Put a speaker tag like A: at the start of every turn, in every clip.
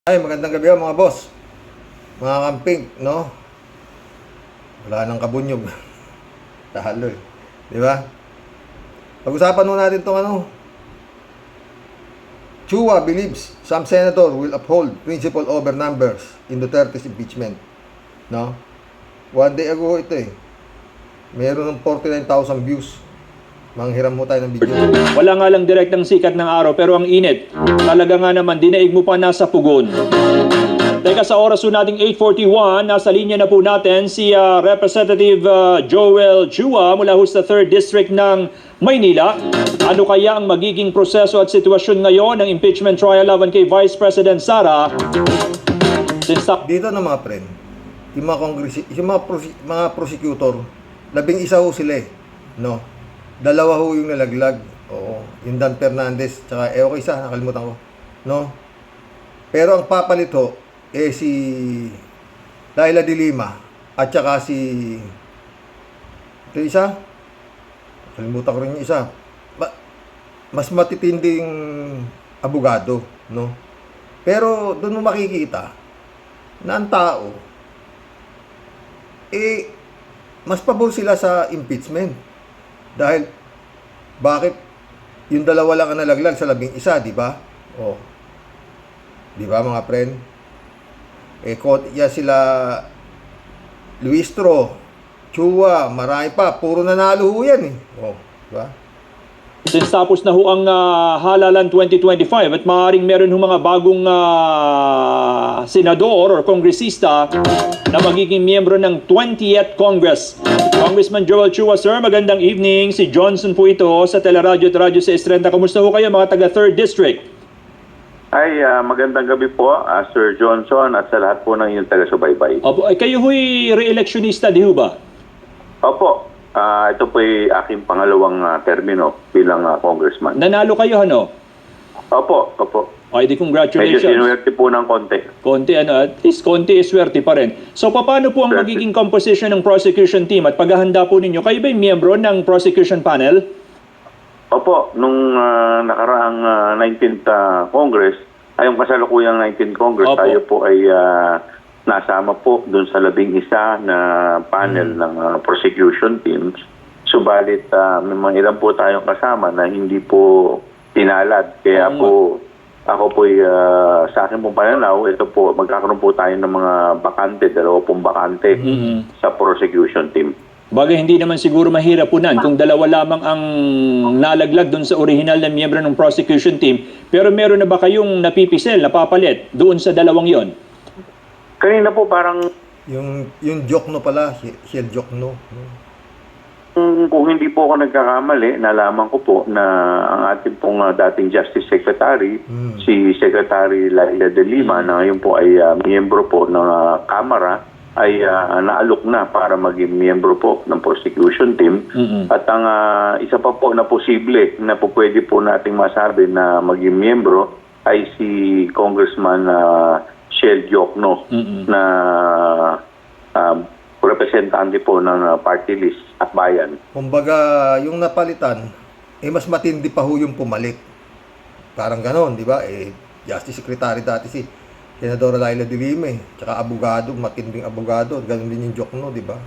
A: Ay, magandang gabi mga boss. Mga kamping, no? Wala nang kabunyog. Talo eh. Di ba? Pag-usapan mo natin itong Chua believes some senator will uphold principle over numbers in Duterte's impeachment. No? One day ago ito eh. Meron ng 49,000 views. Manghiram mo tayo ng video.
B: Wala nga lang direktang sikat ng araw pero ang init. Talaga nga naman dinaig mo pa nasa pugon. Teka, sa oras po nating 8:41, nasa linya na po natin si Representative Joel Chua mula sa 3rd District ng Maynila. Ano kaya ang magiging proseso at sitwasyon ngayon ng impeachment trial laban kay Vice President Sara?
A: Dito na mga friend, yung mga prosecutor, 11 ho sila eh. No? 2 ho yung nalaglag. Oo, yung Dan Fernandez, tsaka okay isa, nakalimutan ko. No? Pero ang papalit ho, si Laila de Lima at saka si ito isa, nakalimutan ko rin yung isa. Mas matitinding abogado, no? Pero doon mo makikita na ang tao mas pabor sila sa impeachment. Dahil bakit yung 2 lang ang nalaglag sa 11, di ba? Oh. Di ba mga friend? Sila Luistro, Chua, marami pa, puro nanalo ho yan eh. Oh, di ba?
B: Since tapos na ho ang halalan 2025 at maaaring meron ho mga bagong senador or kongresista na magiging miyembro ng 20th Congress. Congressman Joel Chua, sir, magandang evening. Si Johnson po ito sa Teleradyo at Radyo 630. Kamusta ho kayo mga taga 3rd District?
C: Ay, magandang gabi po, Sir Johnson at sa lahat po ng inyong taga-subaybay.
B: Opo, kayo ho'y re-electionista, di ho ba?
C: Opo, ito po'y aking pangalawang termino bilang congressman.
B: Nanalo kayo, ano?
C: Opo, opo.
B: Ay, di congratulations.
C: Medyo sinuwerte po ng konti.
B: Konti, at least konti swerte pa rin. So, paano po ang magiging composition ng prosecution team at paghahanda po ninyo? Kayo ba'y miyembro ng prosecution panel?
C: Opo, nung nakaraang 19th Congress, ay yung kasalukuyang 19th Congress,
B: Opo.
C: tayo po ay nasama po dun sa 11 na panel ng prosecution teams. Subalit, may mga ilan po tayong kasama na hindi po pinalad. Kaya po, ako po sa akin pong pananaw, ito po, magkakaroon po tayo ng mga bakante, 2 pong bakante sa prosecution team.
B: Bagay, hindi naman siguro mahirap punan kung 2 lamang ang nalaglag doon sa original na miyembro ng prosecution team. Pero meron na ba kayong napipisel, napapalit doon sa 2 yon?
C: Kanina po parang...
A: Yung Jokno pala, Shell Jokno.
C: Kung hindi po ako nagkakamali, nalaman ko po na ang ating pong dating Justice Secretary, si Secretary Laila de Lima, na ngayon po ay miyembro po ng Kamara, ay naalok na para maging miyembro po ng prosecution team. At ang isa pa po na posible na po pwede po nating masabi na maging miyembro ay si Congressman Shell Jokno na representante po ng party list at bayan.
A: Kumbaga, yung napalitan, mas matindi pa ho yung pumalit. Parang ganon, di ba? Justice Secretary dati si Senadora Laila de Lima, tsaka abogado, matinding abogado, ganon din yung Jokno, di ba?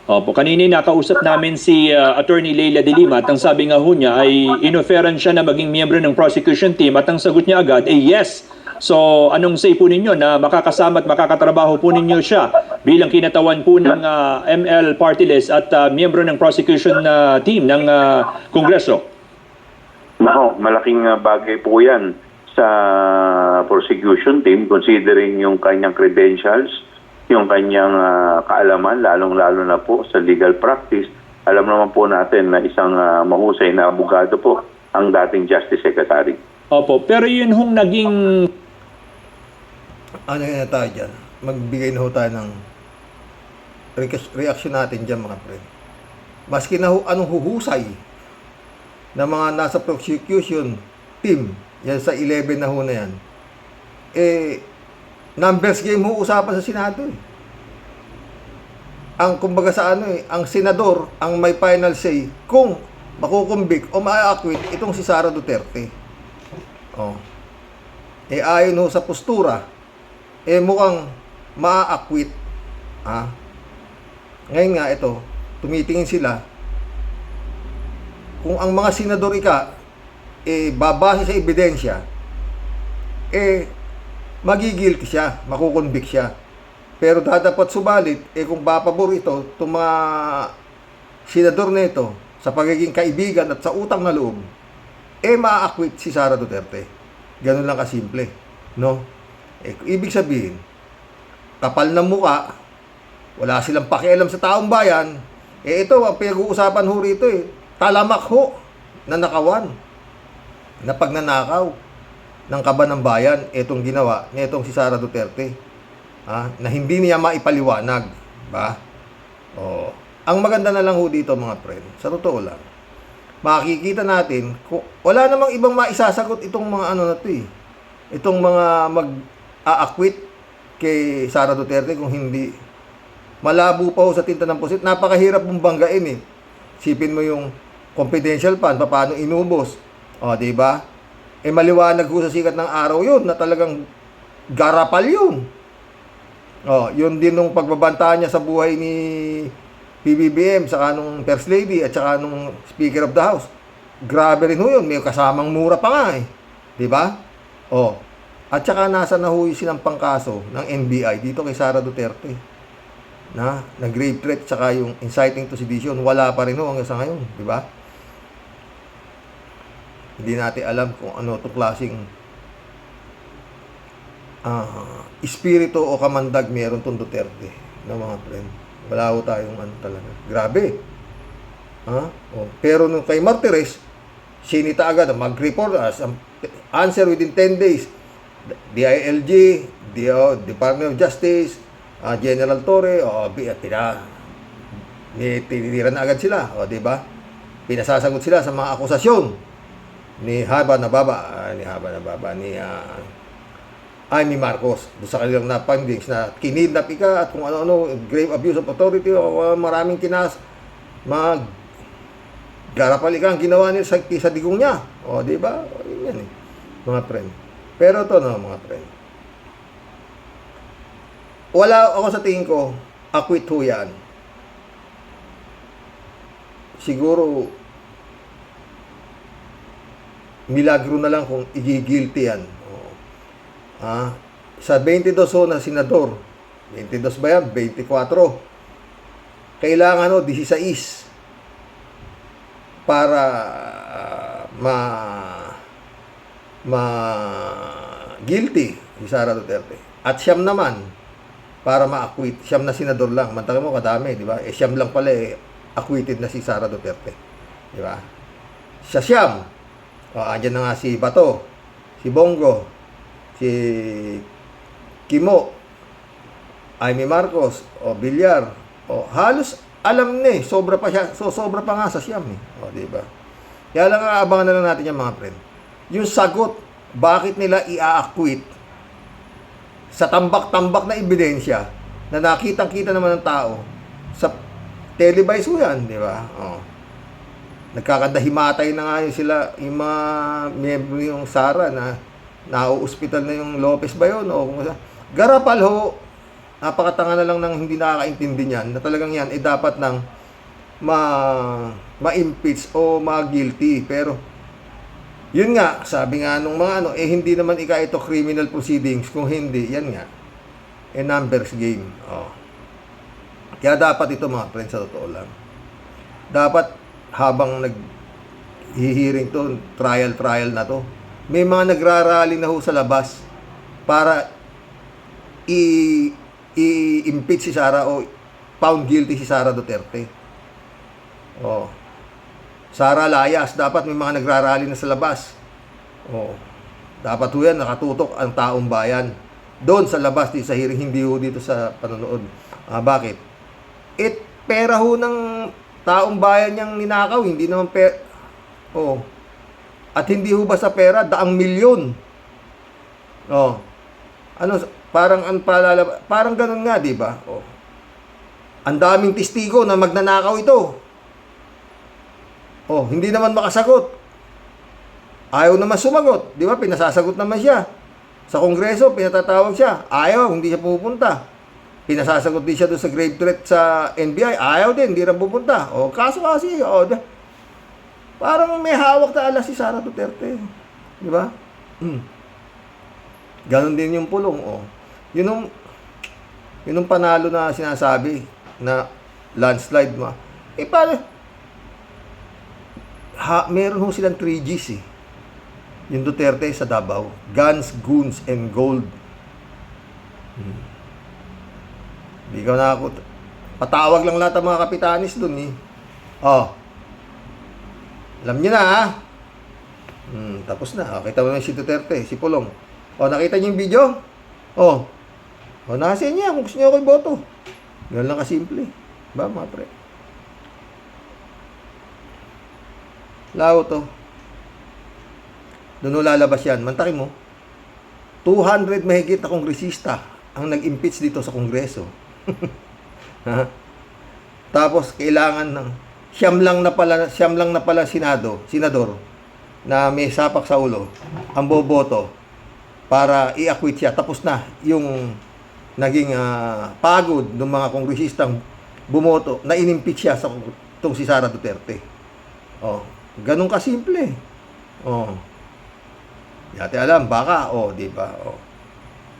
B: Opo, kanina nakausap namin si Attorney Laila de Lima at ang sabi nga ho niya ay inoferan siya na maging miyembro ng prosecution team at ang sagot niya agad ay yes. So, anong say po ninyo na makakasama at makakatrabaho po ninyo siya bilang kinatawan po ng ML Party List at miyembro ng prosecution team ng Kongreso?
C: Nako, malaking bagay po yan sa prosecution team considering yung kanyang credentials, yung kanyang kaalaman, lalong-lalo na po sa legal practice. Alam naman po natin na isang mahusay na abogado po ang dating Justice Secretary.
B: Opo, pero yun hong naging...
A: Ano na tayo dyan? Magbigay na ho tayo ng reaction natin dyan mga friend. Maski na anong huhusay na mga nasa prosecution team, yan sa 11 na ho na yan, numbers game ho usapan sa Senado eh. Ang kumbaga sa ang senador ang may final say kung makukumbik o ma-acquit itong si Sara Duterte. Oh. ayon ho sa postura, mukhang maa-acquit. Ngayon nga, ito, tumitingin sila, kung ang mga senador babase sa ebidensya, magigilty siya, makukonvict siya. Pero dapat subalit, kung papabor ito, itong mga senador na ito, sa pagiging kaibigan at sa utang na loob, maa-acquit si Sara Duterte. Ganun lang kasimple, no? Ibig sabihin, kapal ng muka, wala silang pakialam sa taong bayan, ito, ang pinag-uusapan ho rito, talamak ho, na nakawan, na pagnanakaw ng kaban ng bayan, itong ginawa ni itong si Sara Duterte, na hindi niya maipaliwanag, ba? Ang maganda na lang ho dito, mga friend, sa totoo lang, makikita natin, wala namang ibang maisasagot itong mga ano na to itong mga mag-a-acquit kay Sara Duterte kung hindi malabo pa ho sa tinta ng pusit. Napakahirap mong banggain Sipin mo yung confidential fund, paano inubos. Di ba? Maliwanag ho sa sikat ng araw yun na talagang garapal yun. Yun din nung pagbabanta niya sa buhay ni PBBM, saka nung First Lady, at saka nung Speaker of the House. Grabe rin ho yun. May kasamang mura pa nga Di ba? At saka nasa na ho yung sinampang kaso ng NBI dito kay Sara Duterte. Na grave threat, saka yung inciting to sedition, wala pa rin ho hanggang sa ngayon. Di ba? Hindi natin alam kung ano itong klaseng espiritu o kamandag meron itong Duterte na mga friend. Wala ho tayong talaga. Grabe. Pero nung kay Martires, sinita agad, mag-report answer within 10 days. DILG, Department of Justice, General Torre, tinira na agad sila. Di ba? Pinasasagot sila sa mga akusasyon ni Amy Marcos doon sa kanilang na-findings na kinidnap at kung ano-ano, grave abuse of authority maraming garapal ang ginawa niya sa digong niya. Di ba? Yan mga friend. Pero ito mga friend. Wala ako sa tingin ko, acquit ho yan. Siguro milagro na lang kung igigilty yan. Sa 22 na senador, 22 ba yan? 24. Kailangan 16 para guilty si Sara Duterte. At siyam naman para ma-acquit. Siyam na senador lang. Mantakin mo kadami, di ba? Siyam lang pala acquitted na si Sara Duterte. Di ba? Sa siyam, andyan na nga si Bato, si Bongo, si Kimo, Amy Marcos, Villar, halos alam na sobra pa siya, sobra pa nga sa siyam di ba? Kaya lang aabangan na lang natin yung mga friend. Yung sagot, bakit nila i-acquit sa tambak-tambak na ebidensya na nakitang-kita naman ng tao sa televised yan, di ba? Nagkakandahimatay na nga sila, yung mga miyembro yung Sara na nauospital na yung Lopez ba yun? Garapal ho, napakatanga na lang ng hindi nakakaintindi niyan na talagang yan dapat nang ma-impeach o ma-guilty. Pero yun nga, sabi nga nung mga hindi naman ito criminal proceedings. Kung hindi, yan nga, numbers game. Kaya dapat ito mga friends, sa totoo lang, dapat habang nag-hearing to, trial na to, may mga nagrarally na ho sa labas para i-impeach si Sara o found guilty si Sara Duterte. Sara layas, dapat may mga nagrarally na sa labas. Dapat ho yan, nakatutok ang taong bayan. Doon sa labas, sa hearing, hindi ho dito sa panonood. Bakit? Pera ho ng taong bayan niyang ninakaw, hindi naman pera. At hindi ho ba sa pera, daang milyon. Parang ganun nga, di ba? Ang daming testigo na magnanakaw ito. Hindi naman makasagot. Ayaw naman sumagot, di ba? Pinasasagot naman siya. Sa Kongreso, pinatatawag siya. Ayaw, hindi siya pupunta. Pinasasagot din siya doon sa grave threat sa NBI. Ayaw din, hindi rin pupunta. O, kaso kasi, parang may hawak na alas si Sara Duterte. Di ba? Ganon din yung pulong. O. Yun yung panalo na sinasabi na landslide mo. Paano? Meron ho silang 3Gs eh. Yung Duterte sa Davao. Guns, goons, and gold. Hindi ka na ako. Patawag lang lahat ng mga kapitanis dun eh. Alam niyo na ha. Tapos na. Kita mo na si Duterte, si Pulong. Nakita niyo yung video? Nasa niya kung gusto niyo ako iboto. Ganun lang kasimple. Ba mga pre? Lao to. Doon lalabas yan. Mantakin mo. 200 mahigit na kongresista ang nag-impeach dito sa Kongreso. Tapos kailangan ng siyam lang na pala senador na may sapak sa ulo ang boboto para i-acquit siya. Tapos na yung naging pagod ng mga kongresistang bumoto na inimpeach siya sa itong si Sara Duterte. Ganun kasimple. Yate alam, baka, di ba?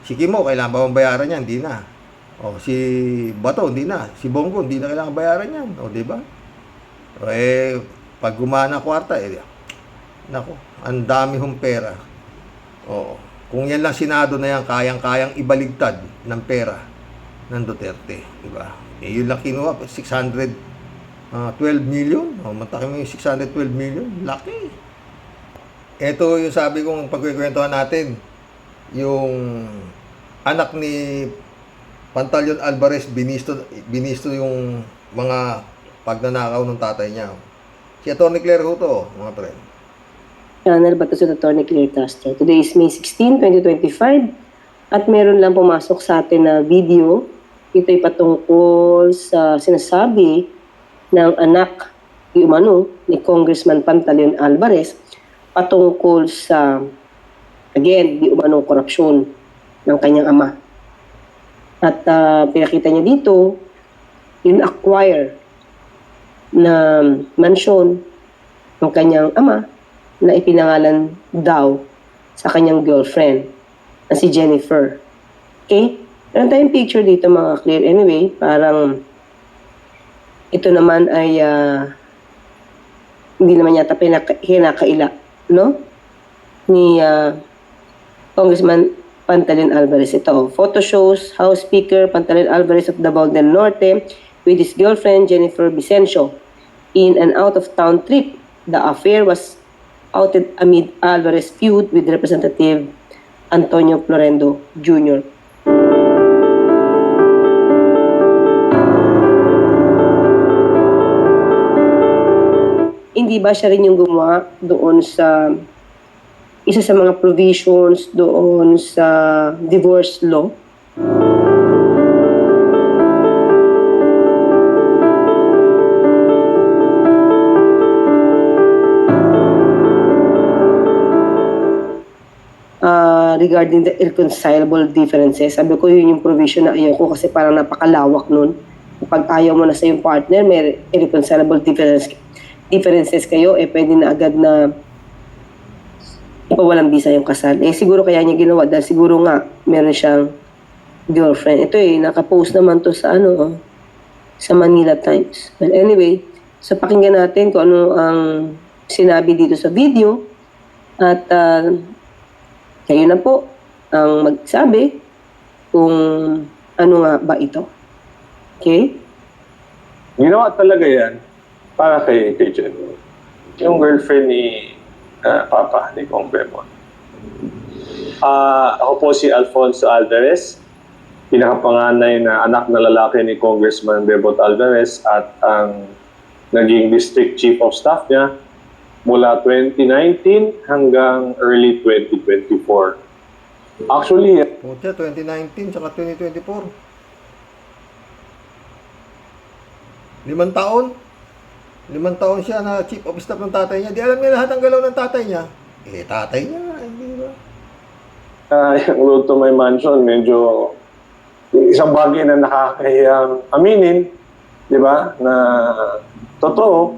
A: Si Kimo, kailangan ba bayaran yan? Hindi na. Si Bato, hindi na. Si Bongo, hindi na kailangan bayaran yan. Di ba? Pag gumana kwarta, nako, ang dami hong pera. Kung yan lang Senado na yan, kayang-kayang ibaligtad ng pera ng Duterte. Di ba? Yun lang kinuha, 612 million. Matakin mo yung 612 million. Laki. Ito yung sabi kong pagkikwentuhan natin. Yung anak ni Pantaleon Alvarez, binisto yung mga pagnanakaw ng tatay niya. Si Atty. Claire Huto, mga pre.
D: Channel Bato sa Atty. Claire Castro. Today is May 16, 2025. At meron lang pumasok sa atin na video. Ito'y patungkol sa sinasabi ng anak ni Congressman Pantaleon Alvarez patungkol sa, again, korupsyon ng kanyang ama. At pinakita niya dito, yung acquire na mansyon ng kanyang ama na ipinangalan daw sa kanyang girlfriend na si Jennifer. Okay? Meron tayong picture dito mga clear. Anyway, parang ito naman ay hindi naman yata hinakaila, no? Ni Congressman Pantaleon Alvarez. Ito, photo shows House Speaker Pantaleon Alvarez of Davao del Norte with his girlfriend Jennifer Vicencio in an out-of-town trip. The affair was outed amid Alvarez feud with Representative Antonio Florendo Jr. Hindi ba siya rin yung gumawa doon sa isa sa mga provisions doon sa divorce law? Regarding the irreconcilable differences. Sabi ko yun yung provision na ayaw ko kasi parang napakalawak nun. Kapag ayaw mo na sa yung partner, may irreconcilable differences kayo, pwede na agad na ipawalang bisa yung kasal. Siguro kaya niya ginawa dahil siguro nga meron siyang girlfriend. Ito nakapost naman to sa sa Manila Times. But anyway, so pakinggan natin kung ano ang sinabi dito sa video at kayo na po ang magsabi kung ano nga ba ito. Okay?
E: Ginawa talaga yan para kay Jen. Yung girlfriend ni Papa, ni Kong Bemon. Ako po si Alfonso Alvarez, pinakapanganay na anak na lalaki ni Congressman Bebot Alvarez at ang naging District Chief of Staff niya mula 2019 hanggang early 2024. Actually,
A: Pucha, 2019 tsaka 2024. 5 taon. 5 taon siya na chief of staff ng tatay niya. Di alam niya lahat ang galaw ng tatay niya. Tatay niya, hindi ba?
E: yung road to my mansion, medyo isang bagay na nakakahiyang aminin, di ba, na totoo,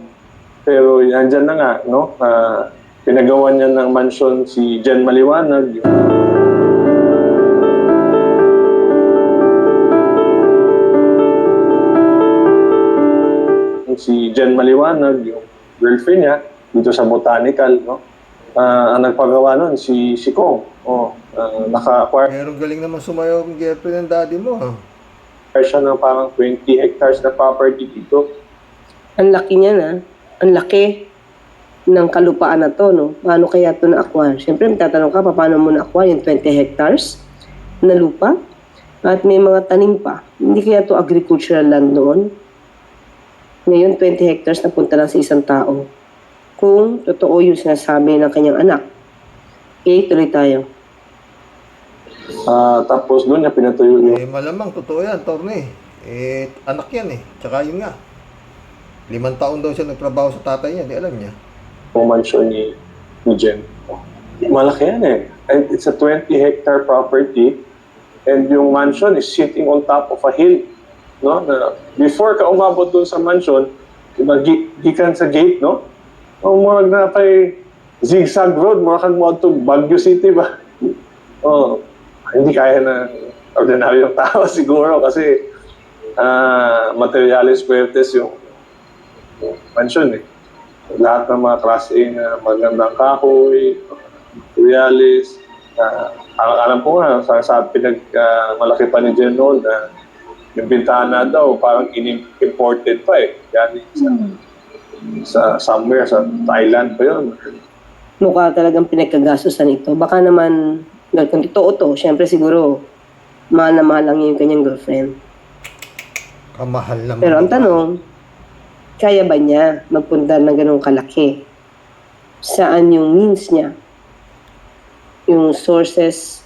E: pero andyan na nga, no? Pinagawa niya ng mansion si Jen Maliwanag. Si Jen Maliwanag, yung girlfriend niya, dito sa Botanical, no? Ang nagpagawa nun, si Kong. Naka-acquire
A: Pero galing naman sumayaw ang girlfriend ng daddy mo, ha?
E: siya ng parang 20 hectares na property dito.
D: Ang laki niya na. Ang laki ng kalupaan na to, no? Paano kaya ito na-acquire? Siyempre, tatanong ka, paano mo na-acquire yung 20 hectares na lupa? At may mga tanim pa. Hindi kaya ito agricultural land noon? Ngayon, 20 hectares na punta lang sa isang tao. Kung totoo yung sinasabi ng kanyang anak. Okay, tuloy tayo.
E: Tapos doon niya pinatuyo yung
A: Malamang, totoo yan, Torne. Anak yan Tsaka yun nga. 5 taon daw siya nagtrabaho sa tatay niya, di alam niya.
E: mansion ni Jen. Malaki yan And it's a 20-hectare property and yung mansion is sitting on top of a hill. No? Na before ka umabot doon sa mansion, diba, gikan sa gate, no? Murag na kay zigzag road, murag kang mo to Baguio City ba? Hindi kaya ng ordinaryong tao siguro kasi materialis fuertes yung mansion Lahat ng mga class A na magandang kahoy, materialis. Alam ko nga, sa malaki pa ni Jen noon na yung bintana daw parang imported pa Galing sa somewhere, sa Thailand pa yun.
D: Mukha talagang pinagkagastusan ito. Baka naman, kung totoo to, syempre siguro, mahal na mahal lang yung kanyang girlfriend.
A: Kamahal naman.
D: Pero ang tanong, kaya ba niya magpunta ng ganong kalaki? Saan yung means niya? Yung sources?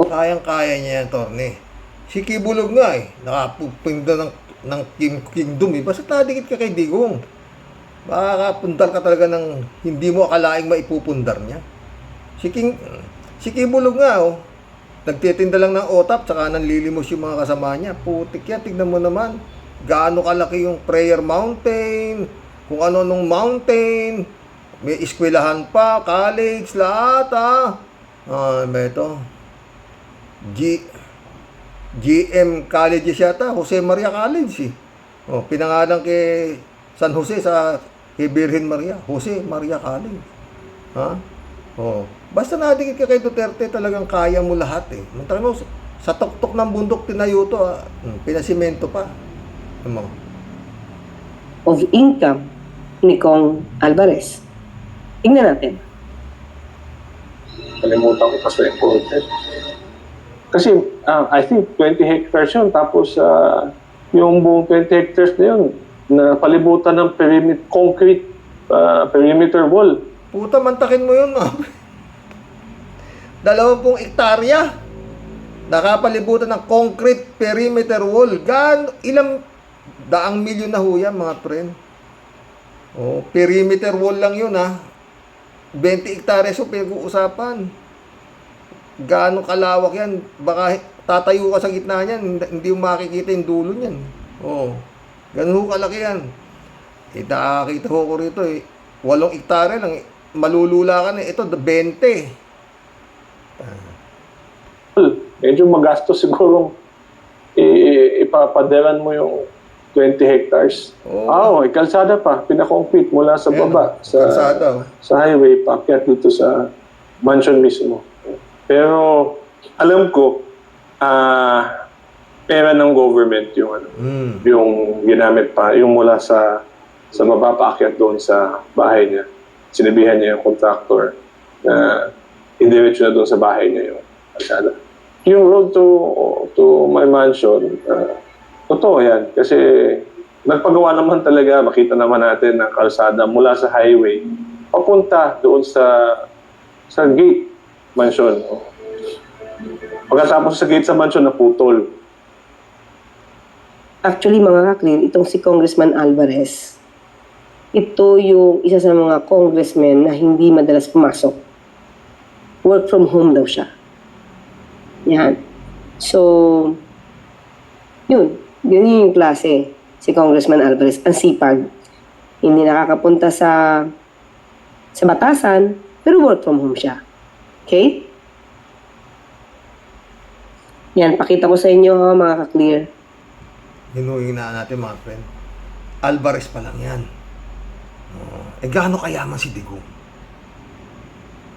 A: Kayang-kaya niya yan, Torne. Si Kibulog nga Nakapupinda ng kingdom Basta nadikit ka kay Digong. Makakapundar ka talaga ng hindi mo akalaing maipupundar niya. Si Kibulog nga nagtitinda lang ng otap tsaka nanlilimos yung mga kasama niya. Putik yan, tignan mo naman. Gaano kalaki yung Prayer Mountain, kung ano nung mountain, may eskwelahan pa, college, lahat may ito. GM College yata, Jose Maria College pinangalan kay San Jose kay Virgen Maria, Jose Maria College. Basta nadikit ka kay Duterte, talagang kaya mo lahat Muntakin mo, sa tuktok ng bundok tinayo to pinasimento pa.
D: Of income ni Kong Alvarez. Tingnan natin.
E: Kalimutan ko kasi important. Kasi I think 20 hectares yun. Tapos yung buong 20 hectares na yun, na palibutan ng concrete perimeter wall.
A: Puta, mantakin mo yun 20 hektarya. Nakapalibutan ng concrete perimeter wall. Ilang daang milyon na ho yan, mga friend. Perimeter wall lang yun 20 hektarya pinag-uusapan. Gaano kalawak yan? Baka tatayo ka sa gitna niyan, hindi mo makikita yung dulo niyan. Ganun ho kalaki yan. Nakakita ko rito 8 hektarya lang. Malulula ka na. Ito, 20.
E: Medyo magastos siguro ipapadelan mo yung 20 hectares. Kalsada pa, pinakoncrete mula sa baba sa highway, paakyat dito sa mansion mismo. Pero alam ko pera ng government yung yung ginamit pa, yung mula sa baba paakyat doon sa bahay niya. Sinabihan niya yung contractor na indiretso na doon sa bahay niya yung kalsada. Yung road to my mansion, totoo yan. Kasi nagpagawa naman talaga, makita naman natin ng kalsada mula sa highway, papunta doon sa gate mansion. Pagkatapos sa gate sa mansion, naputol.
D: Actually, mga kaklil, itong si Congressman Alvarez, ito yung isa sa mga congressmen na hindi madalas pumasok. Work from home daw siya. Yan. So, yun yung klase si Congressman Alvarez, ang sipag. Hindi nakakapunta sa batasan, pero work from home siya. Okay? Yan, pakita ko sa inyo mga ka-clear.
A: Hinuhin na natin mga friend. Alvarez pa lang yan. Gaano kayaman si Digong?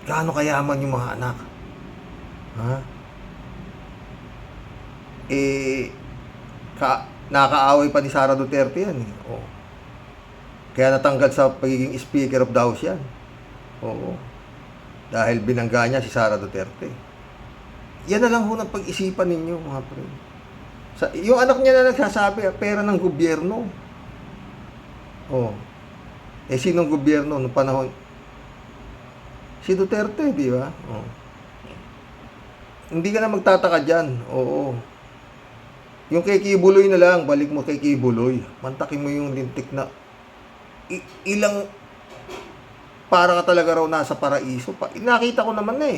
A: Gaano kayaman yung mga anak? Ha? Nakaaway pa ni Sara Duterte yan. Kaya natanggal sa pagiging Speaker of the House yan. Oo. Dahil binangga niya si Sara Duterte. Yan na lang ho ng pag-isipan ninyo, mga friend. Yung anak niya na nagsasabi, pera ng gobyerno. Sinong gobyerno noong panahon? Si Duterte, di ba? Hindi ka na magtataka dyan. Oo. Yung kay Kibuloy na lang, balik mo kay Kibuloy. Mantakin mo yung lintik na ilang para ka talaga raw nasa paraiso. Nakita ko naman na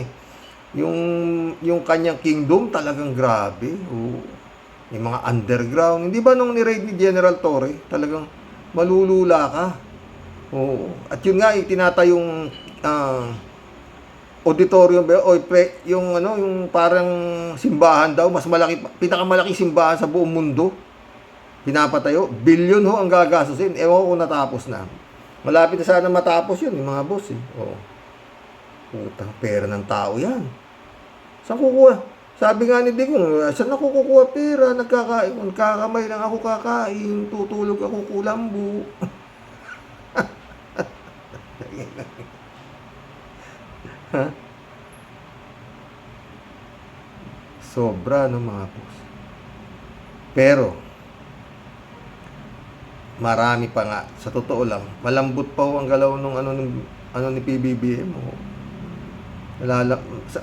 A: yung kanyang kingdom talagang grabe. Yung mga underground. Hindi ba nung ni-raid ni General Torre, talagang malulula ka. At yun nga, yung tinatayong auditorium ba, yung parang simbahan daw, mas malaki, pinakamalaki simbahan sa buong mundo. Pinapatayo, bilyon ho ang gagastusin. Ewan ko kung natapos na. Malapit na sana matapos yun, yung mga boss Putang pera ng tao yan. Saan kukuha? Sabi nga ni Digong, saan ako kukuha pera? Nagkakamay lang ako kakain, tutulog ako kulambu. Sobra no mga boss. Pero marami pa nga, sa totoo lang, malambot pa ho ang galaw nung ano ni PBBM.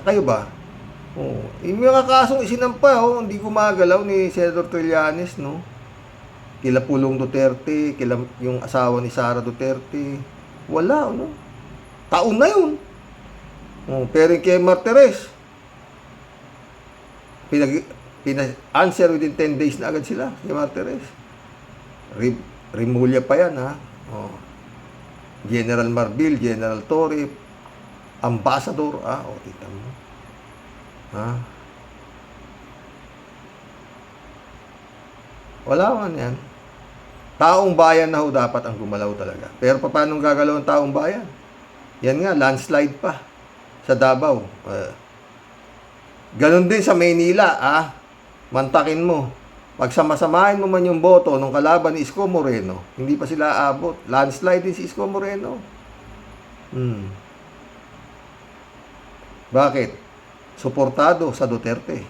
A: Kayo ba? Yung mga kasong isinampa, hindi gumagalaw ni Senador Trillanes, no? Kila Pulong Duterte, kila yung asawa ni Sara Duterte. Wala, no? Taon na yun. Pero yung kay Martires, answer within 10 days na agad sila, kay Martires. Rimulya pa yan, ha? General Marbil, General Torre, Ambassador, tita mo. Wala man yan. Taong bayan na ho dapat ang gumalaw talaga. Pero paano gagalaw ang taong bayan? Yan nga, landslide pa sa Davao. Ganon din sa Maynila, mantakin mo. Pag samasamahin mo man yung boto ng kalaban ni Isko Moreno, hindi pa sila aabot. Landslide din si Isko Moreno. Bakit? Suportado sa Duterte.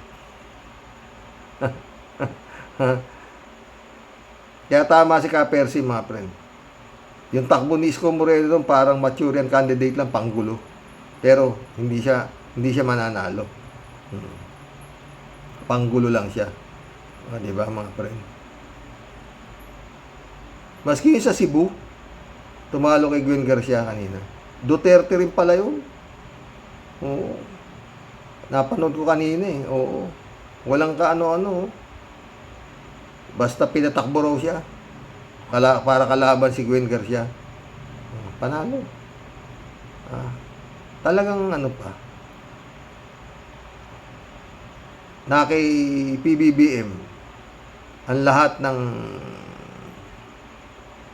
A: Kaya tama si Ka-Percy, mga friend. Yung takbo ni Isko Moreno doon, parang Manchurian candidate lang, panggulo. Pero hindi siya mananalo. Panggulo lang siya. Di ba, mga friend? Maski yung sa Cebu, tumalo kay Gwen Garcia kanina. Duterte rin pala yun. Oo. Napanood ko kanina Walang kaano-ano. Basta pinatakbo raw siya. Para kalaban si Gwen Garcia. Panalo. Talagang pa. Na kay PBBM, ang lahat ng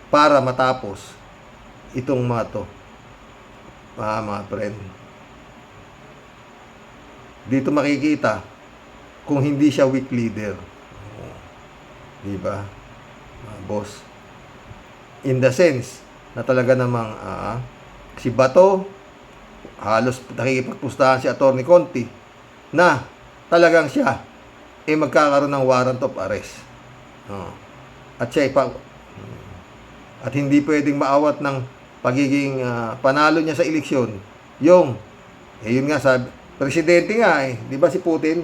A: para matapos itong mga to. Mga friend. Dito makikita kung hindi siya weak leader. Di ba? Boss. In the sense na talaga namang si Bato halos nakikipagpustahan si Atty. Conti na talagang siya magkakaroon ng warrant of arrest. At siya at hindi pwedeng maawat ng pagiging panalo niya sa eleksyon. Yun nga sabi, presidente nga di ba si Putin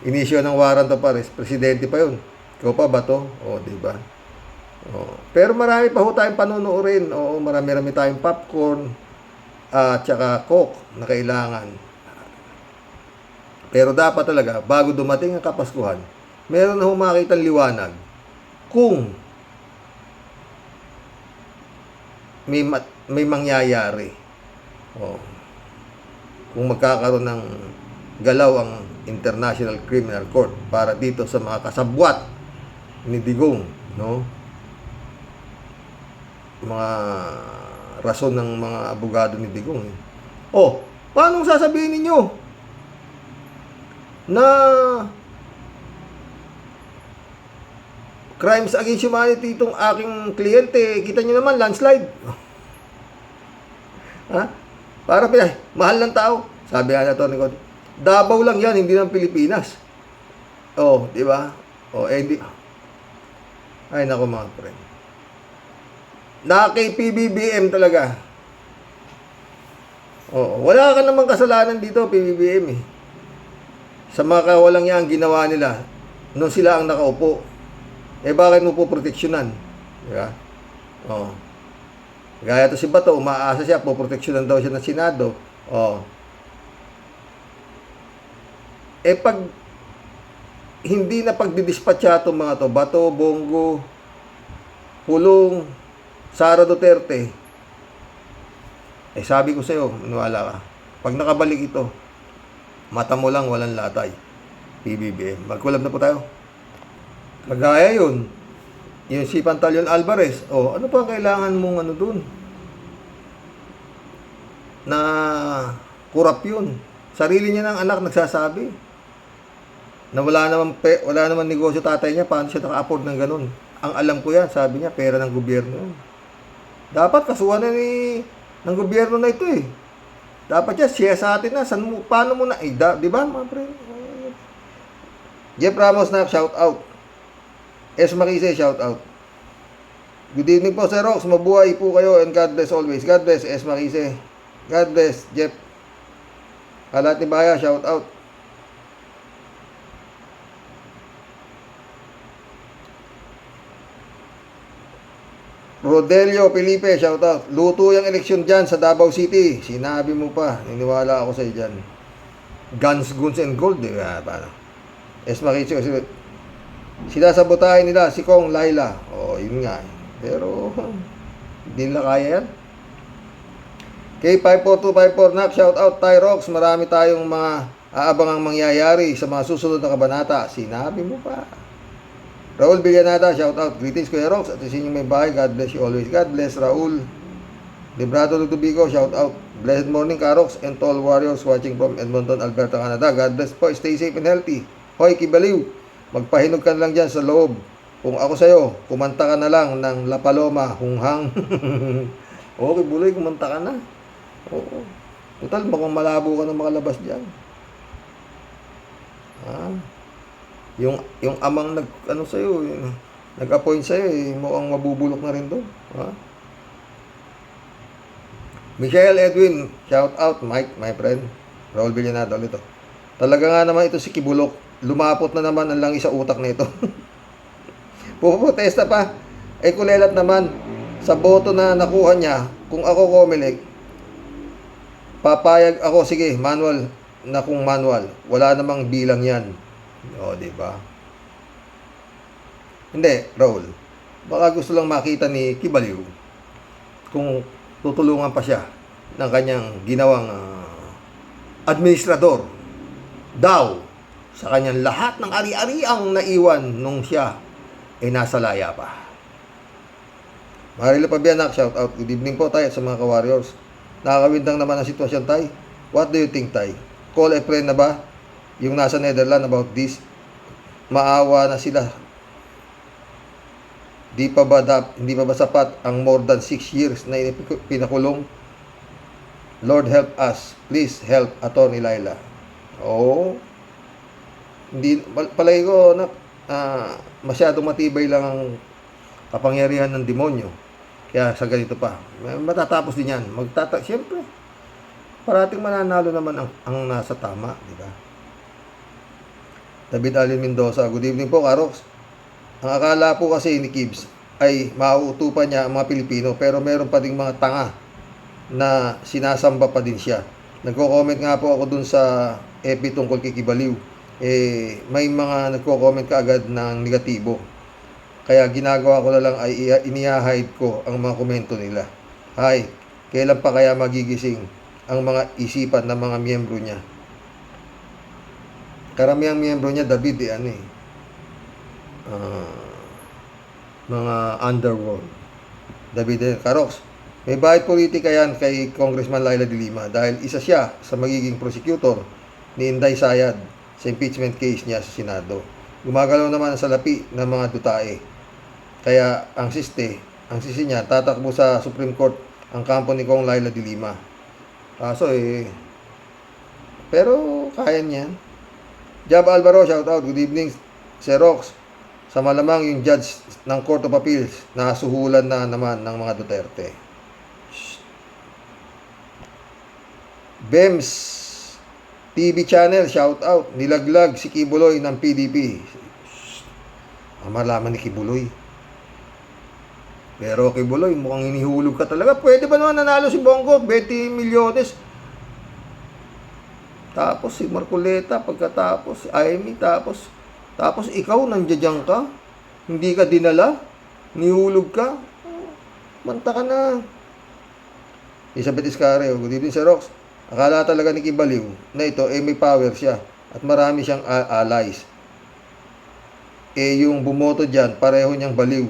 A: inisyo ng warrant of arrest, presidente pa yun. Ikaw pa ba to? Di ba? Pero marami pa ho tayong panunuorin. Marami tayong popcorn at saka coke na kailangan. Pero dapat talaga, bago dumating ang Kapaskuhan, meron na humakitang liwanag kung may mangyayari. Oh. Kung magkakaroon ng galaw ang International Criminal Court para dito sa mga kasabwat ni Digong, no? Mga rason ng mga abogado ni Digong. Oh, paano sasabihin ninyo na crimes against humanity itong aking kliyente? Kita nyo naman, landslide. Ha? Para mahal ng tao. Sabi nga na to, Davao lang yan, hindi ng Pilipinas. Oh, di ba? Oh, hindi. Ay, nako mga friend. Kay PBBM talaga. Oh, wala ka namang kasalanan dito, PBBM eh. Sa mga kawalang yan, ginawa nila nung sila ang nakaupo. Eh, bakit mo po proteksyonan? Di ba? Oh. Gaya to si Bato, umaasa siya, poproteksyonan daw siya ng Senado. Oh. Eh pag hindi na pagdidispatcha itong mga to, Bato, Bongo, Pulong, Sara Duterte, eh sabi ko sa'yo, maniwala ka, pag nakabalik ito, mata mo lang, walang latay. PBBM. Magkulab na po tayo. Kagaya yun, yung si Pantaleon Alvarez, oh, ano pa kailangan mong ano dun? Na kurap yun. Sarili niya ng anak nagsasabi na wala naman negosyo tatay niya, paano siya naka-afford ng ganun? Ang alam ko yan, sabi niya, pera ng gobyerno yun. Dapat kasuhan na ng gobyerno na ito eh. Dapat siya sa atin na, paano mo na, di ba mga pre? Jeff Ramos na, shout out. S. Makise, shout out. Good evening po, Sir Rox. Mabuhay po kayo and God bless always. God bless, S. Makise. God bless, Jeff. Kalat ni Baya, shout out. Rodelio Felipe, shout out. Luto yung eleksyon dyan sa Davao City. Sinabi mo pa. Niniwala ako sa dyan. Guns and gold. Di ba? Paano? S. Makise, sinasabotahin nila si Kong Laila. Oh, yun nga. Pero hindi nila kaya yan. K54254 nak, shout out Tyrox. Marami tayong mga aabangang mangyayari sa mga susunod na kabanata. Sinabi mo pa. Raul Villanada, shout out. Greetings Kuya Rox at sa inyong may bahay. God bless you always. God bless Raul. Librado Lutubigo, shout out. Blessed morning Karox and tall warriors watching from Edmonton, Alberta, Canada. God bless po. Stay safe and healthy. Hoy Kibaliw, magpahinog ka lang dyan sa loob. Kung ako sa'yo, kumanta ka na lang ng La Paloma, Hunghang. Okay, Buloy, kumanta ka na. Oo. Total, mukhang malabo ka na makalabas dyan. Ah. Yung amang sa'yo, nag-appoint sa'yo, mukhang mabubulok na rin doon. Ha? Michelle Edwin, shout out, Mike, my friend. Raul Villanado ulit. Talaga nga naman ito si Kibulok. Lumapot na naman ang langis sa utak na ito. Puputesta pa. Eh kulelat naman sa boto na nakuha niya. Kung ako Comelec, papayag ako, sige, manual na kung manual. Wala namang bilang yan. O, diba? Hindi, Raul. Baka gusto lang makita ni Kibaliw kung tutulungan pa siya ng kanyang ginawang administrador daw sa kanyang lahat ng ari-ariang naiwan nung siya ay nasa laya pa. Marilo Pabianak, shout out. Good evening po tayo sa mga ka-warriors. Nakakawindang naman ang sitwasyon, Tay. What do you think, Tay? Call a friend na ba yung nasa Netherlands about this? Maawa na sila. Hindi pa ba sapat ang more than 6 years na pinakulong? Lord help us. Please help Atty. Laila. Oo. Hindi, palagi ko na masyadong matibay lang ang kapangyarihan ng demonyo. Kaya sa ganito pa, matatapos din yan. Siyempre, parating mananalo naman ang nasa tama, di ba? David Alin Mendoza, good evening po, Karox. Ang akala po kasi ni Kibs ay mauutupan niya ang mga Pilipino, pero meron pa ding mga tanga na sinasamba pa din siya. Nagko-comment nga po ako dun sa FB tungkol kay Kibaliw, may mga nagko-comment kaagad ng negatibo. Kaya ginagawa ko na lang ay inihahide ko ang mga komento nila. Hay, kailan pa kaya magigising ang mga isipan ng mga miyembro niya? Karamihang miyembro niya, David, mga underworld. David, Karox, may bahid politika yan kay Congressman Laila de Lima dahil isa siya sa magiging prosecutor ni Inday Sayad sa impeachment case niya sa Senado. Gumagalaw naman sa lapi ng mga dutae. Kaya ang sisi niya, tatakbo sa Supreme Court ang kampo ni Kong Laila de Lima. Pero kaya niyan. Jab Alvaro, shout out. Good evening, Sir Rox. Sa malamang yung judge ng Court of Appeals, nasuhulan na naman ng mga Duterte. Bems TV channel, shout out. Nilaglag si Kibuloy ng PDP. Malaman ni Kibuloy. Pero Kibuloy, mukhang hinihulog ka talaga. Pwede ba naman nanalo si Bongo? 20 milyones. Tapos si Marcoleta, pagkatapos si Amy, tapos ikaw nandiyan ka. Hindi ka dinala. Nihulog ka. Manta ka na. Elizabeth Iscareo, good evening, Sir Rox. Akala talaga ni Kibaliw na ito may power siya at marami siyang allies. Yung bumoto dyan, pareho niyang baliw.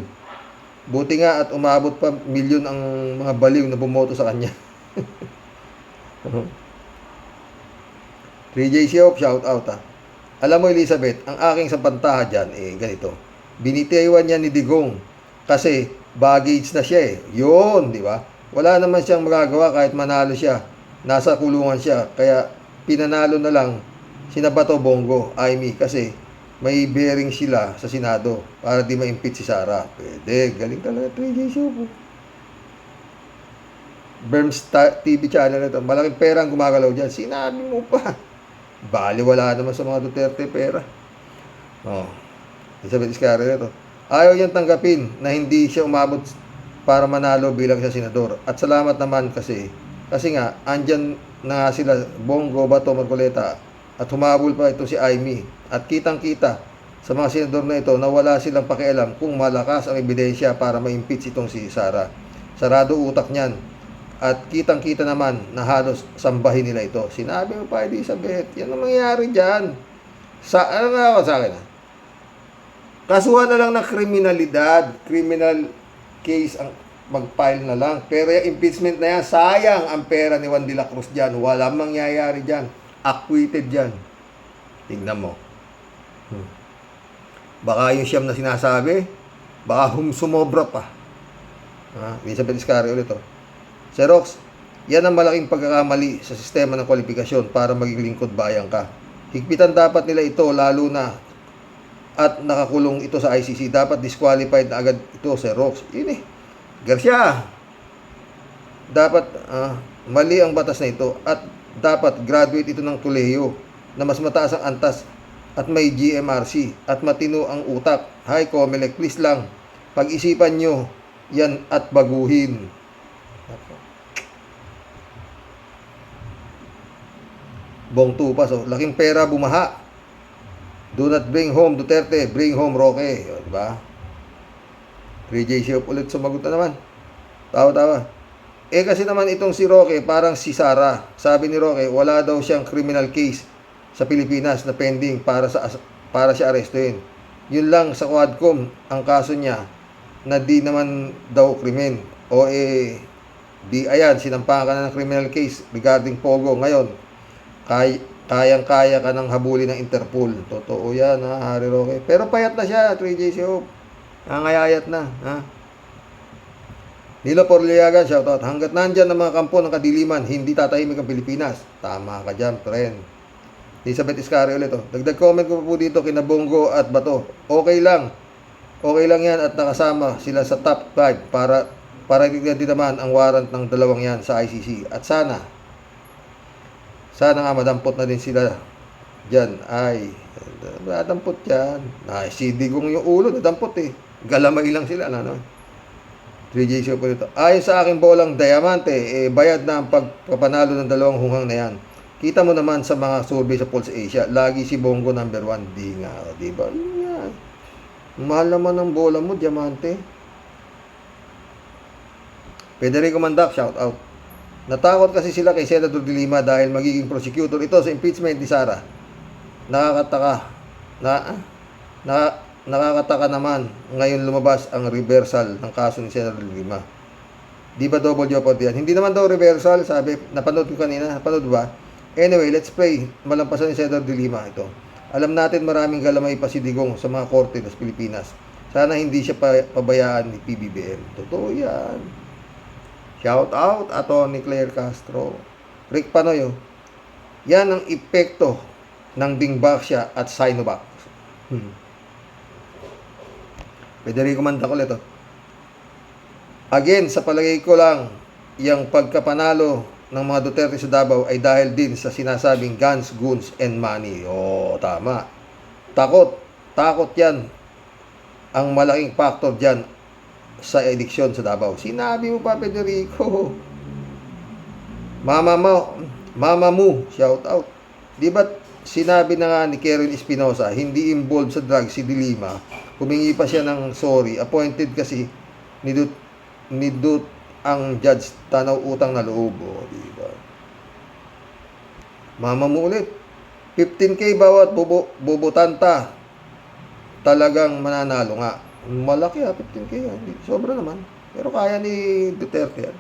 A: Buti nga at umabot pa milyon ang mga baliw na bumoto sa kanya. 3J Siop, shout out Alam mo, Elizabeth, ang aking sapantaha dyan, ganito. Binitiwan niya ni Digong kasi baggage na siya Yun, di ba? Wala naman siyang magagawa kahit manalo siya. Nasa kulungan siya. Kaya pinanalo na lang sina Bato, Bongo, Amy kasi may bearing sila sa Senado para di ma-impeach si Sara. Pwede. Galing talaga 3J Siop. Berms TV channel ito. Malaking pera ang gumagalaw dyan. Sinabi mo pa. Bali, wala naman sa mga Duterte pera. Elizabeth Iscario ito. Ayaw niyang tanggapin na hindi siya umabot para manalo bilang sa senador. At salamat naman kasi nga, andyan na nga sila Bongo, Bato, Marcoleta at humabol pa ito si Amy. At kitang-kita sa mga senador na ito na wala silang pakialam kung malakas ang ebidensya para ma-impeach itong si Sara. Sarado utak niyan. At kitang-kita naman na halos sambahin nila ito. Sinabi mo pa, Elizabeth, yan ang mangyayari dyan. Ano nga ako sa akin? Kasuhan na lang ng kriminalidad. Criminal case ang mag-file na lang. Pero yung impeachment na yan, sayang ang pera ni Juan de la Cruz dyan. Walang mangyayari dyan. Acquitted dyan. Tingnan mo. Baka yung siyam na sinasabi, baka sumobra pa. Elizabeth Iscario ulit Sir Rox, yan ang malaking pagkakamali sa sistema ng kwalifikasyon para maging lingkod bayan ka. Higpitan dapat nila ito lalo na at nakakulong ito sa ICC. Dapat disqualified na agad ito, Sir Rox. Yun Garcia, dapat mali ang batas na ito at dapat graduate ito ng kolehiyo na mas mataas ang antas at may GMRC at matino ang utak. Hi, Comelec, please lang. Pag-isipan nyo yan at baguhin. Bong Tupas, laking pera bumaha. Do not bring home Duterte, bring home Roque. Diba? 3J Siop ulit sumagot na naman. Tawa-tawa. Kasi naman itong si Roque, parang si Sara. Sabi ni Roque, wala daw siyang criminal case sa Pilipinas na pending para siya arestuhin. Yun lang sa Quadcom ang kaso niya na di naman daw krimen. Di ayan, sinampahan ka na ng criminal case regarding Pogo. Ngayon, kayang-kaya ka ng habulin ng Interpol. Totoo yan, Harry Roque. Pero payat na siya, 3J Siop. Ngayayat na, Nilo Porliagan, shoutout. Hanggat nandyan ang mga kampo ng kadiliman, hindi tatahimik ang Pilipinas. Tama ka dyan, friend. Elizabeth Iscario ulit. Dagdag comment ko po dito kina Bongo at Bato. Okay lang yan at nakasama sila sa top 5 para tignan din naman ang warrant ng dalawang yan sa ICC. At sana nga madampot na din sila dyan. Madampot yan. Si Digong yung ulo, nadampot Galamay lang sila, 3J Show po dito. Ayon sa aking bolang diamante, bayad na ang pagpapanalo ng dalawang hunghang na yan. Kita mo naman sa mga survey sa Pulse Asia, lagi si Bongo number 1. Di nga, di ba? Yun nga. Mahal naman ang bola mo, Diamante. Federico Mandak, shout out. Natakot kasi sila kay Senador De Lima dahil magiging prosecutor ito sa impeachment ni Sara. Nakakataka. Nakakataka naman ngayon lumabas ang reversal ng kaso ni Senador De Lima. Di ba double jeopardy yan? Hindi naman daw reversal, sabi, napanood ko kanina. Napanood ba? Anyway, let's pray. Malampasan ni Senador De Lima ito. Alam natin maraming galamay pa si Digong sa mga korte ng Pilipinas. Sana hindi siya pabayaan ni PBBM. Totoo yan. Shout out, Atty. Claire Castro. Rick Panoy, yan ang epekto ng Dingbaxia at Sinovac. Federico Mandak ulit. Again, sa palagay ko lang, yung pagkapanalo ng mga Duterte sa Davao ay dahil din sa sinasabing guns, goons, and money. Tama. Takot yan. Ang malaking factor dyan sa eleksyon sa Davao. Sinabi mo pa, Federico. Mama mo, shout out. Di ba sinabi na nga ni Karen Espinosa, hindi involved sa drugs si De Lima. Humingi pa siya ng sorry. Appointed kasi ni Dut ang judge, tanaw utang na loob. Di ba? Mama mo ulit. 15K bawat bobotanta. Talagang mananalo nga. Malaki 15K. Sobra naman. Pero kaya ni Duterte yan.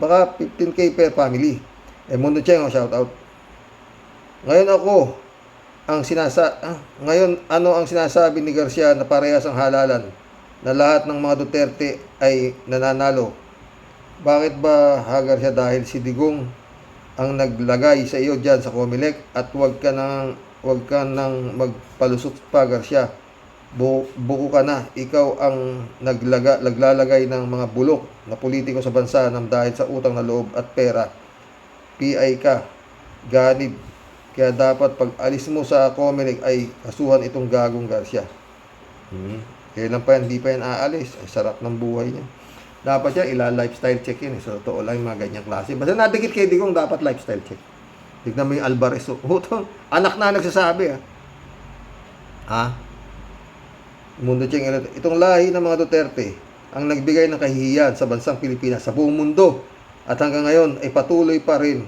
A: Baka 15K per family. Mundo Cheng, shout out. Ngayon ano ang sinasabi ni Garcia na parehas ang halalan na lahat ng mga Duterte ay nananalo? Bakit ba hagar siya dahil si Digong ang naglagay sa iyo dyan sa Comelec at wag ka nang magpalusot pa, Garcia? Buko ka na. Ikaw ang naglalagay ng mga bulok na politiko sa bansa nang dahil sa utang na loob at pera. PI ka. Ganib. Kaya dapat pag alis mo sa Comelec ay kasuhan itong gagong Garcia. Kailan pa yan, hindi pa yan aalis. Ay, sarap ng buhay niya. Dapat yan, lifestyle check yan. So, totoo lang yung mga ganyang klase. Basta nadikit kay Digong, dapat lifestyle check. Tignan mo yung Alvarez. Anak na nagsasabi. Mundo Cheng, itong lahi ng mga Duterte ang nagbigay ng kahihiyan sa bansang Pilipinas sa buong mundo. At hanggang ngayon ay patuloy pa rin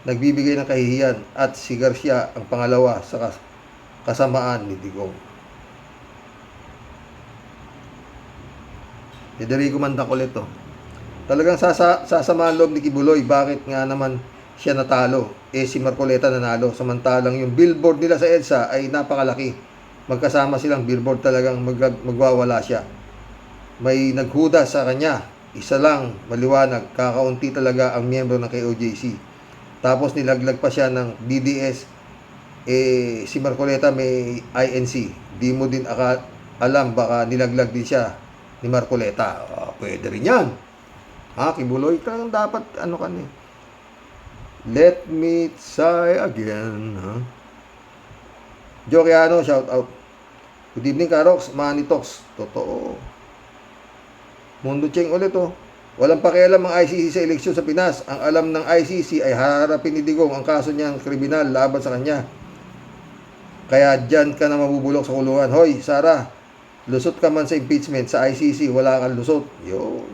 A: nagbibigay ng kahihiyan at si Garcia ang pangalawa sa kasamaan ni Digong. Federico Mandak ulit Talagang sasama ang loob ni Kibuloy. Bakit nga naman siya natalo? Si Marcoleta nanalo. Samantalang yung billboard nila sa EDSA ay napakalaki. Magkasama silang billboard, talagang magwawala siya. May naghuda sa kanya. Isa lang, maliwanag. Kakaunti talaga ang miyembro ng KOJC. Tapos nilaglag pa siya ng DDS. Si Marcoleta may INC. Di mo din alam, baka nilaglag din siya ni Marcoleta. Pwede rin yan. Kibuloy, talagang dapat Let me try again. Jokiano, shout out. Good evening, Karox. Money Talks. Totoo. Mundo Cheng ulit Walang pakialam ang ICC sa eleksyon sa Pinas. Ang alam ng ICC ay harapin ni Digong ang kaso niyang kriminal laban sa kanya. Kaya dyan ka na mabubulok sa kulungan. Hoy, Sara, lusot ka man sa impeachment sa ICC, wala kang lusot. Yun.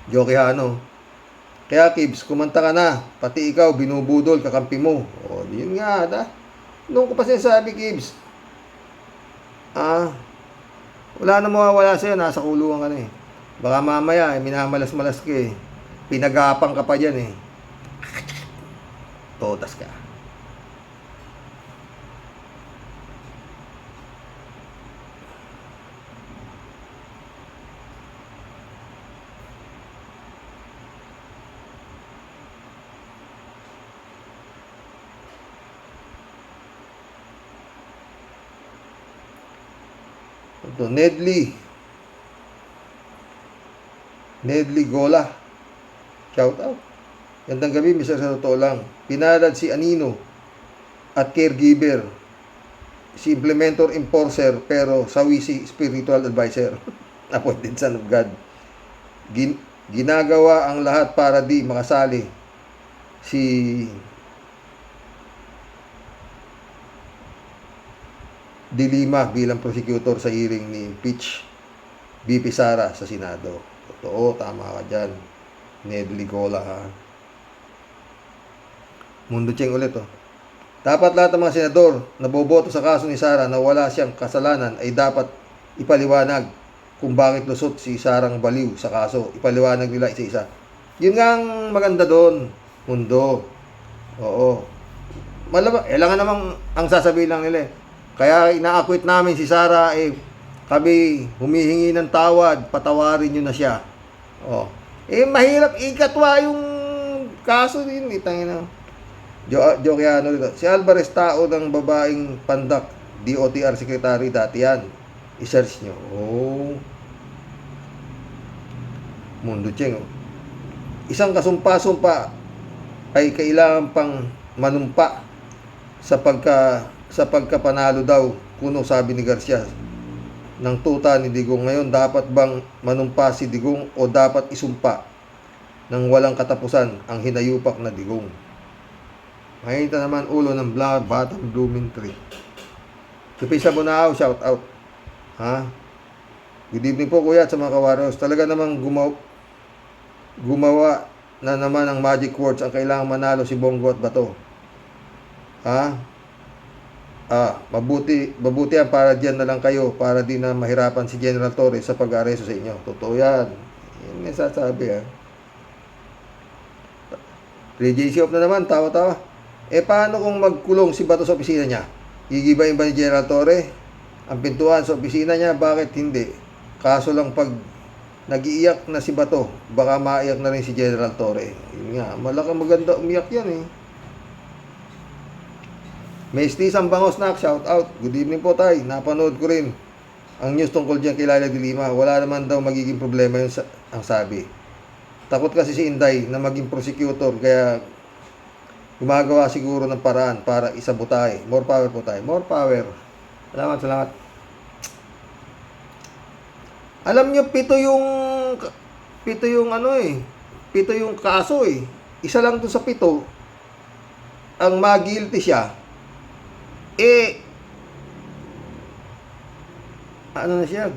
A: Jokiano. Kaya Kibs, kumanta ka na. Pati ikaw, binubudol, kakampi mo. Yun nga, Noong ko pa sinasabi, Kibs. Wala na mawawala sa'yo, nasa kulungan ka na Baka mamaya, minamalas-malas ka Pinagapang ka pa dyan Totas ka. Nedly Gola, shout out. Gandang gabi, Mr. Sa totoo lang, pinalad si Anino at caregiver, si implementor enforcer, pero sawi si spiritual advisor. Appointed son of God. Ginagawa ang lahat para di makasali si De Lima bilang prosecutor sa hearing ni impeach VP Sara sa Senado. Totoo, tama ka dyan. Nedly Cola, ha? Mundo Cheng ulit, oh. Dapat lahat ng mga senador na boboto sa kaso ni Sara na wala siyang kasalanan ay dapat ipaliwanag kung bakit lusot si Sarang baliw sa kaso. Ipaliwanag nila isa-isa. Yun nga ang maganda doon, Mundo. Oo. Kailangan namang ang sasabihin lang nila, kaya ina-acquit namin si Sara, kami humihingi ng tawad, patawarin nyo na siya. Oh. Mahirap ikatwa yung kaso din, tangina. Joke yan, si Alvarez, tao ng babaeng pandak, DOTR Secretary dati yan. I-search nyo. Oh. Mundo Cheng, oh. Isang kasumpa-sumpa ay kailangan pang manumpa sa pagkapanalo daw, kuno sabi ni Garcia ng tuta ni Digong. Ngayon, dapat bang manumpa si Digong o dapat isumpa ng walang katapusan ang hinayupak na Digong? Makita naman ulo ng batang blooming tree. Kapisa mo na, shout out. Ha? Good evening po, kuya, at sa mga kawaros. Talaga namang gumawa na naman ng magic words ang kailangang manalo si Bongo at Bato. Ha? Mabuti yan para diyan na lang kayo para di na mahirapan si General Torres sa pag-aresto sa inyo. Totoo yan. Yan yung sasabi, ha. JC off na naman, tawa-tawa. Paano kung magkulong si Bato sa opisina niya? Gigibayin ba ni General Torres ang pintuan sa opisina niya? Bakit hindi? Kaso lang pag nag-iiyak na si Bato, baka maiyak na rin si General Torres. Yun nga, malaking maganda umiyak yan, Mestis ang Bangos Nak, shout out. Good evening po, tay. Napanood ko rin ang news tungkol dyan kay Laila de Lima. Wala naman daw magiging problema yun ang sabi. Takot kasi si Inday na maging prosecutor, kaya gumagawa siguro ng paraan para isabotay. More power po, tay. More power. Salamat. Alam nyo, pito yung kaso, Isa lang dun sa pito ang ma-guilty siya.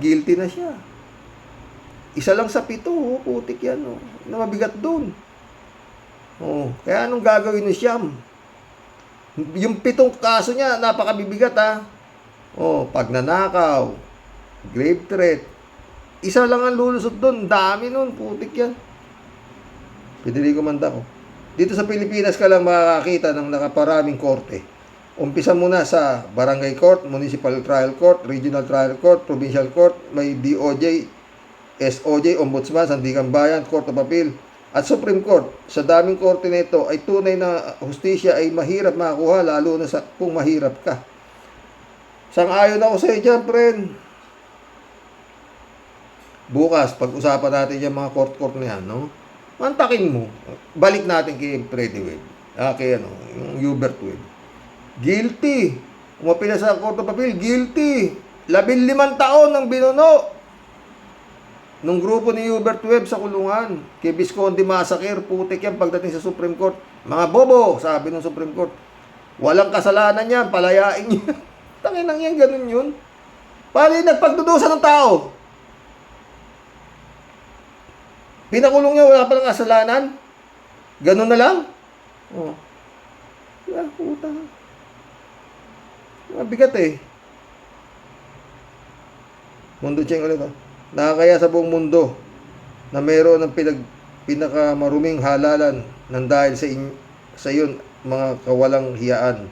A: Guilty na siya. Isa lang sa pito, putik yan, na mabigat doon. Kaya anong gagawin ni Siyam? Yung pitong kaso niya, napakabibigat, pagnanakaw, grave threat. Isa lang ang lulusot doon, dami nun, putik yan. Federico Mandaco. Dito sa Pilipinas ka lang makakakita ng nakaparaming korte. Umpisa muna sa Barangay Court, Municipal Trial Court, Regional Trial Court, Provincial Court, may DOJ, SOJ, Ombudsman, Sandigan Bayan, Court of Appeal, at Supreme Court. Sa daming korte nito ay tunay na hustisya ay mahirap makakuha, lalo na kung mahirap ka. Sang-ayon ako sa iyo dyan, friend. Bukas, pag-usapan natin yung mga court na yan, Mantakin mo. Balik natin kay Freddy Wade. Yung Hubert Wade. Guilty. Umapila sa Court of Appeal, guilty. 15 taon ang binuno nung grupo ni Hubert Webb sa kulungan. Kay Visconde Massacre, putik yan pagdating sa Supreme Court. Mga bobo, sabi ng Supreme Court. Walang kasalanan yan, palayain niya. Tanginang yan, ganun yun. Pali nagpagdudusa ng tao. Pinakulong niya, wala palang kasalanan. Ganun na lang. Puta. Mabigat Mundo Cheng ulit, Nakakaya sa buong mundo na mayroon ng pinakamaruming halalan ng dahil sa iyon mga kawalang hiyaan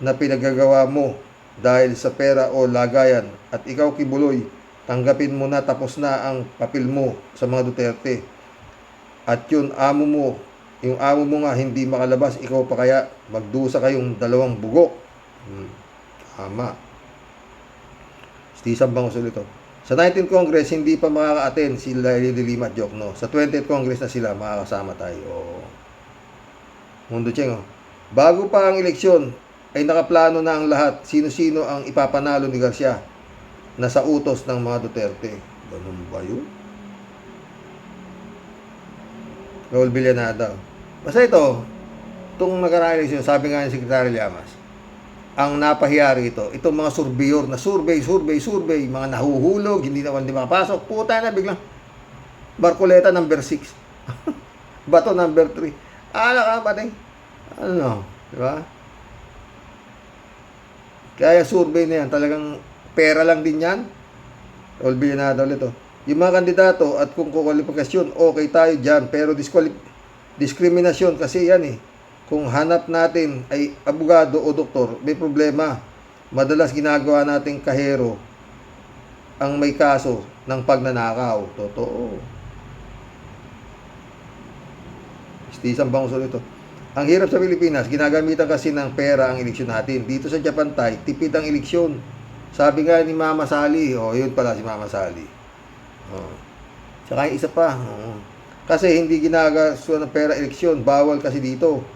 A: na pinagagawa mo dahil sa pera o lagayan, at ikaw, Kibuloy, tanggapin mo na tapos na ang papel mo sa mga Duterte. At yung amo mo nga hindi makalabas, ikaw pa kaya magdusa kayong dalawang bugok. Tama. Stisang Bangos ulit, Sa 19th Congress, hindi pa makaka-attend si Laila de Lima at Jokno. Sa 20th Congress na sila, makakasama tayo. Mundo Cheng, bago pa ang eleksyon, ay nakaplano na ang lahat. Sino-sino ang ipapanalo ni Garcia na sa utos ng mga Duterte. Ganun ba yun? Raul Villanada. Basta ito, Itong nakaraan eleksyon, sabi nga ni Secretary Llamas, ang napahiya rito, itong mga surveyor na survey, mga nahuhulog, hindi naman di makapasok, puta na biglang, Barcoleta number 6, Bato number 3, ka patay, ano, di ba? Kaya survey na yan, talagang pera lang din yan, all binanado ulit to. Yung mga kandidato at kung kukwalifikasyon, okay tayo dyan, pero diskriminasyon kasi yan eh. Kung hanap natin ay abogado o doktor, may problema. Madalas ginagawa nating kahero ang may kaso ng pagnanakaw. Totoo. Istisang bangso ito. Ang hirap sa Pilipinas, ginagamitan kasi ng pera ang eleksyon natin. Dito sa Japan tayo, tipid ang eleksyon. Sabi nga ni Mama Sally, yun pala si Mama Sally. Tsaka yung isa pa. Kasi hindi ginagawa ng pera eleksyon, bawal kasi dito.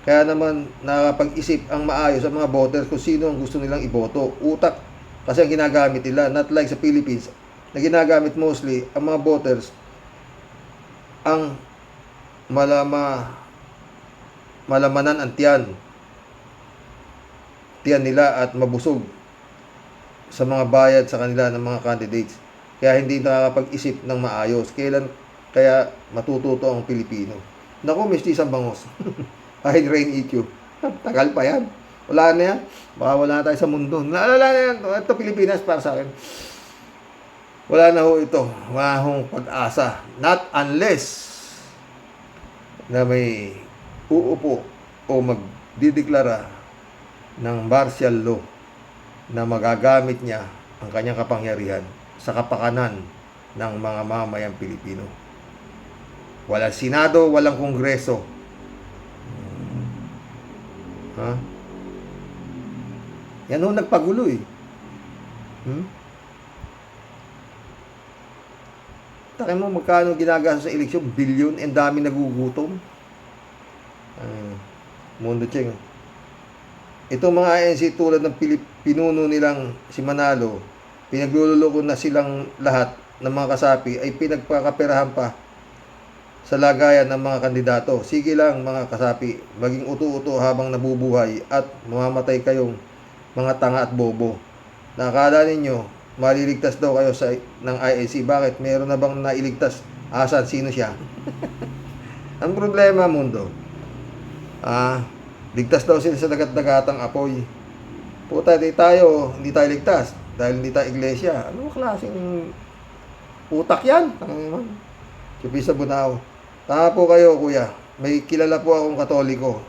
A: Kaya naman nakapag-isip ang maayos sa mga voters kung sino ang gusto nilang iboto. Utak kasi ang ginagamit nila, not like sa Philippines na ginagamit mostly ang mga voters ang malamanan ang tiyan nila at mabusog sa mga bayad sa kanila ng mga candidates. Kaya hindi nakakapag-isip ng maayos. Kaya matututo ang Pilipino. Naku, mistisang bangos. Kahit rain eat you. Tagal pa yan. Wala na yan. Baka wala na tayo sa mundo. Naalala na yan. Ito Pilipinas para sa akin. Wala na ho ito. Wala hong pag-asa. Not unless na may uupo o magdideklara ng martial law na magagamit niya ang kanyang kapangyarihan sa kapakanan ng mga mamayang Pilipino. Walang Senado, walang Kongreso. Yan ho nagpagulo eh. Takin mo magkano ginagastos sa eleksyon, bilyon, and dami nagugutom. Mundo Cheng. Itong mga ANC tulad ng pinuno nilang si Manalo, pinaglululoko na silang lahat ng mga kasapi ay pinagpakaperahan pa sa lagayan ng mga kandidato. Sige lang mga kasapi, maging uto-uto habang nabubuhay at mamamatay kayong mga tanga at bobo. Nakakala ninyo, maliligtas daw kayo ng INC. Bakit? Meron na bang nailigtas? Asan? Sino siya? Ang problema, mundo. Ligtas daw sila sa dagat-dagatang apoy. Puta, hindi tayo ligtas. Dahil hindi tayo iglesia. Ano klaseng utak yan? Chupisa Bunao. Tama po kayo, kuya. May kilala po akong Katoliko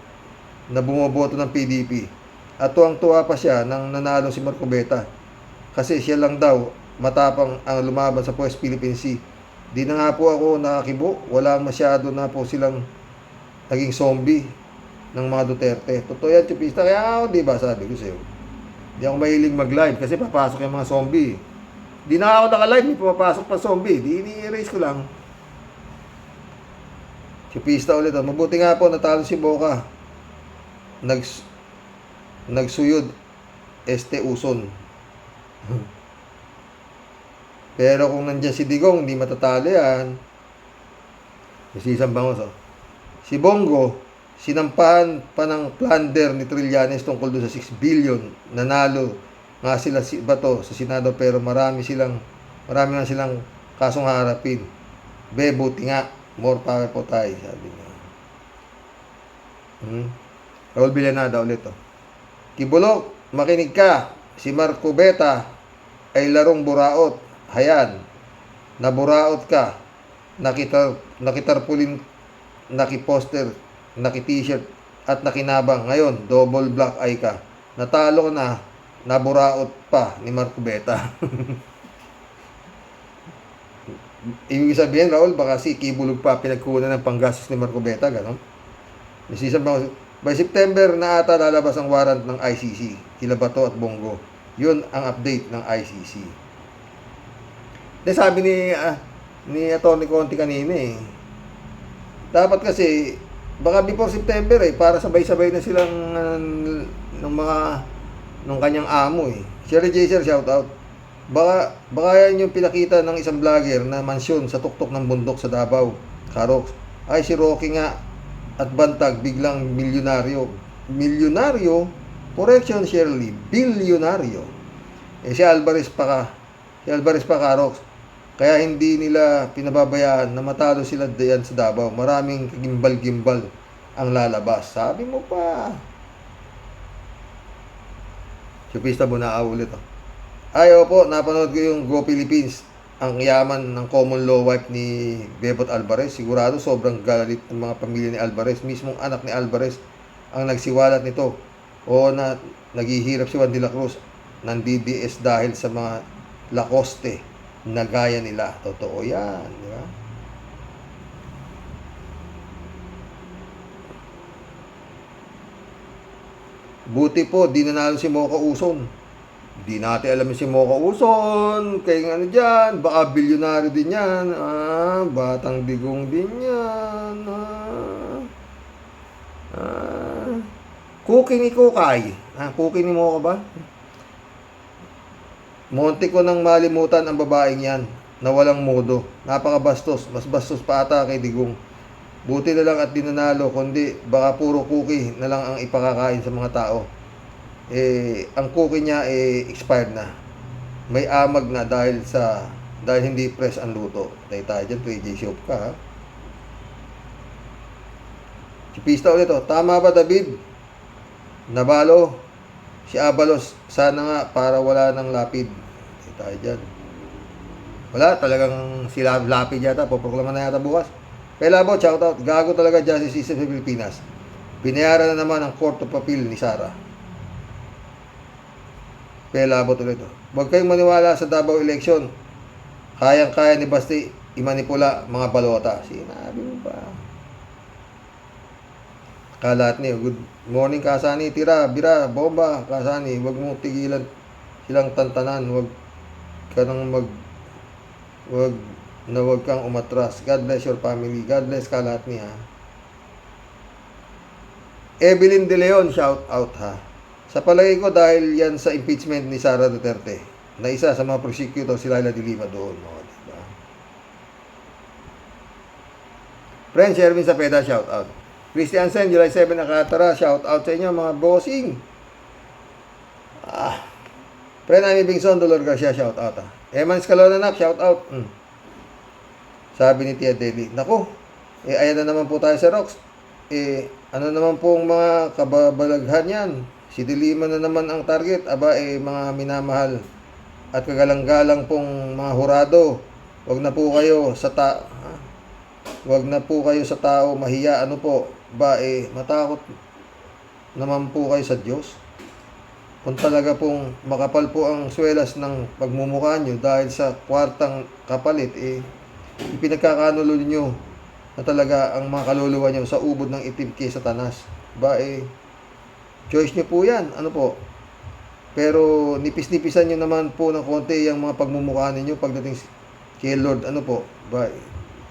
A: na bumoboto ng PDP. At tuwang-tuwa pa siya nang nanalo si Marcobeta. Kasi siya lang daw matapang ang lumaban sa West Philippine Sea. Di na nga po ako nakakibo. Wala masyado na po silang naging zombie ng mga Duterte. Totoo yan, Chupista. Kaya ako, di ba, sabi ko sa'yo. Di ako mahilig mag-live kasi papasok yung mga zombie. Di na ako naka-live, may pumapasok pa zombie. Di ini-erase ko lang. Chupista ulit. Mabuti nga po, natalo si Boca. Nagsuyod Uson. Pero kung nandiyan si Digong, hindi matatalo yan. Isisang bangos, Si Bongo, sinampahan pa ng plunder ni Trillanes tungkol doon sa 6 billion. Nanalo nga sila si Bato sa Senado pero marami na silang kasong harapin. Buti nga, more power po tayo, sabi niya. Raul Villanada ulit, Kibulok, makinig ka. Si Marcobeta ay larong buraot. Hayan, naburaot ka. Nakitarpulin, nakiposter, naki-t-shirt at nakinabang. Ngayon, double black eye ka. Natalo na, naburaot pa ni Marcobeta. Ibig sabihin, Raul, baka si Kibulog pa pinagkunan ng panggastos ni Marcobeta, gano'n? By September na ata lalabas ang warrant ng ICC, kila Bato at Bongo. Yun ang update ng ICC. Sabi ni Atty. Conti kanina dapat kasi baka before September para sabay-sabay na silang nung kanyang amo Sherry Jaser, shout out. Baka yan yung pinakita ng isang vlogger na mansyon sa tuktok ng bundok sa Davao, Carox. Ay si Rocky nga at bantag biglang milyonaryo. Milyonaryo, correction Shirley, bilyonaryo. Si Alvarez pa Carox. Kaya hindi nila pinababayaan na matalo sila diyan sa Davao. Maraming gimbal-gimbal ang lalabas. Sabi mo pa. Supista mo na ulit. Ay, opo, napanood ko yung Go Philippines. Ang yaman ng common law wife ni Bebot Alvarez. Sigurado sobrang galit ng mga pamilya ni Alvarez. Mismong anak ni Alvarez ang nagsiwalat nito. O na naghihirap si Juan de la Cruz ng DDS dahil sa mga Lacoste na gaya nila. Totoo yan. Di ba? Buti po, di nanalo si Mocha Uson. Di natin alam si Mocha Uson. Kaya ano dyan, baka bilyonaryo din yan. Batang digong din yan. Cookie ni Kukay. Cookie ni Mocha ba? Monti ko nang malimutan ang babaeng yan na walang modo. Napakabastos. Mas bastos pa ata kay Digong. Buti na lang at dinanalo, kundi baka puro cookie na lang ang ipakakain sa mga tao. Ang cookie niya expired na. May amag na dahil hindi fresh ang luto. Tayo dyan, 3J Shop ka ha. Chipista ulit oh. Tama ba David? Nabalo si Abalos. Sana nga para wala ng lapid. Tayo dyan. Wala, talagang si lapid yata. Poproklama na yata bukas. Kaya Labo, shoutout. Gago talaga justice system sa Pilipinas. Binayaran na naman ang Court of Appeal ni Sara. Kaya Labo tuloy ito. Huwag kayong maniwala sa Davao election. Kayang-kaya ni Basti imanipula mga balota. Sinabi mo ba? Kalat niyo. Good morning Kasani. Tira, bira, bomba. Kasani. Huwag mo tigilan silang tantanan. Huwag kang umatras. God bless your family. God bless ka lahat niya. Evelyn De Leon, shout out ha. Sa palagay ko dahil yan sa impeachment ni Sara Duterte na isa sa mga prosecutor si Laila de Lima doon. Diba? Friend Sherwin Sapeda, shout out. Christian Sen, July 7 Nakatara, shout out sa inyo mga bossing. Friend Amy Bingson, Dolor Garcia, shout out ha. Eman Scalonanak, shout out. Sabi ni Tia Deli, naku, ayan na naman po tayo sa Rocks. Ano naman pong mga kababalaghan yan? Si Dilima na naman ang target. Aba, mga minamahal at kagalang-galang pong mga hurado. Huwag na po kayo sa tao mahiya. Ano po? Ba, matakot naman po kayo sa Diyos. Kung talaga pong makapal po ang swelas ng pagmumukha nyo dahil sa kwartang kapalit, ipinagkakanulo nyo na talaga ang mga kaluluwa nyo sa ubod ng itim kay Satanas. Ba, choice nyo po yan. Ano po? Pero nipis-nipisan nyo naman po ng konti yung mga pagmumukha ninyo pagdating kay Lord. Ano po? Ba,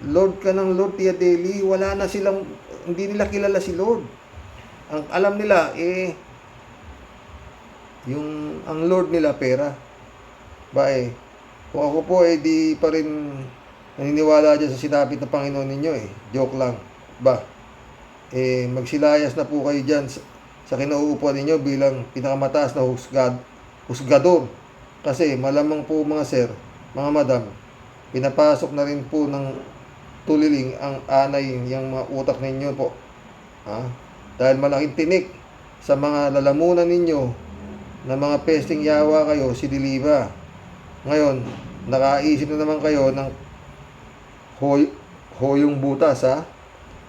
A: Lord ka ng Lord, Tia Deli. Wala na silang, hindi nila kilala si Lord. Ang alam nila, ang Lord nila pera. Ba, kung ako po, di pa rin naniniwala dyan sa sinapit ng Panginoon ninyo Joke lang. Ba, magsilayas na po kayo dyan sa kinauupuan ninyo bilang pinakamataas na husgador. Kasi malamang po mga sir, mga madam, pinapasok na rin po ng tuliling ang anay yung mga utak ninyo po. Dahil malaking tinik sa mga lalamunan ninyo na mga pesting yawa kayo, si Diliba. Ngayon, nakaisip na naman kayo ng hoyong butas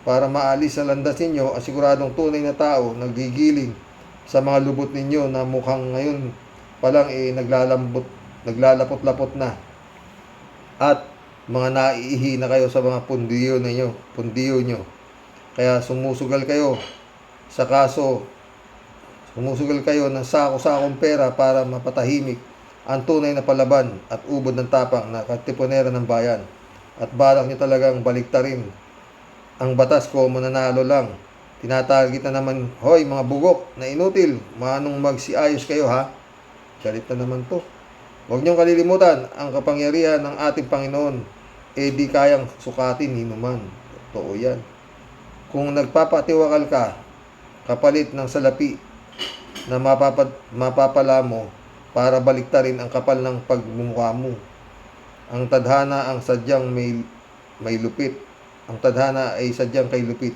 A: para maalis sa landas ninyo ang siguradong tunay na tao nagigiling sa mga lubot ninyo na mukhang ngayon palang naglalapot-lapot na at mga naiihi na kayo sa mga pundiyo nyo. Kaya sumusugal kayo sa kaso, sumusugal kayo ng sako-sakong pera para mapatahimik ang tunay na palaban at ubod ng tapang na katipunera ng bayan. At balak nyo talagang baliktarin ang batas ko, mananalo lang. Tinatarget na naman, hoy mga bugok na inutil, manong magsiayos kayo ha. Galit na naman to. Huwag niyong kalilimutan, ang kapangyarihan ng ating Panginoon, di kayang sukatin hinuman. Totoo yan. Kung nagpapatiwakal ka, kapalit ng salapi na mapapala mo para baliktarin ang kapal ng pagmumukha mo. Ang tadhana ang sadyang may lupit. Ang tadhana ay sadyang kay lupit.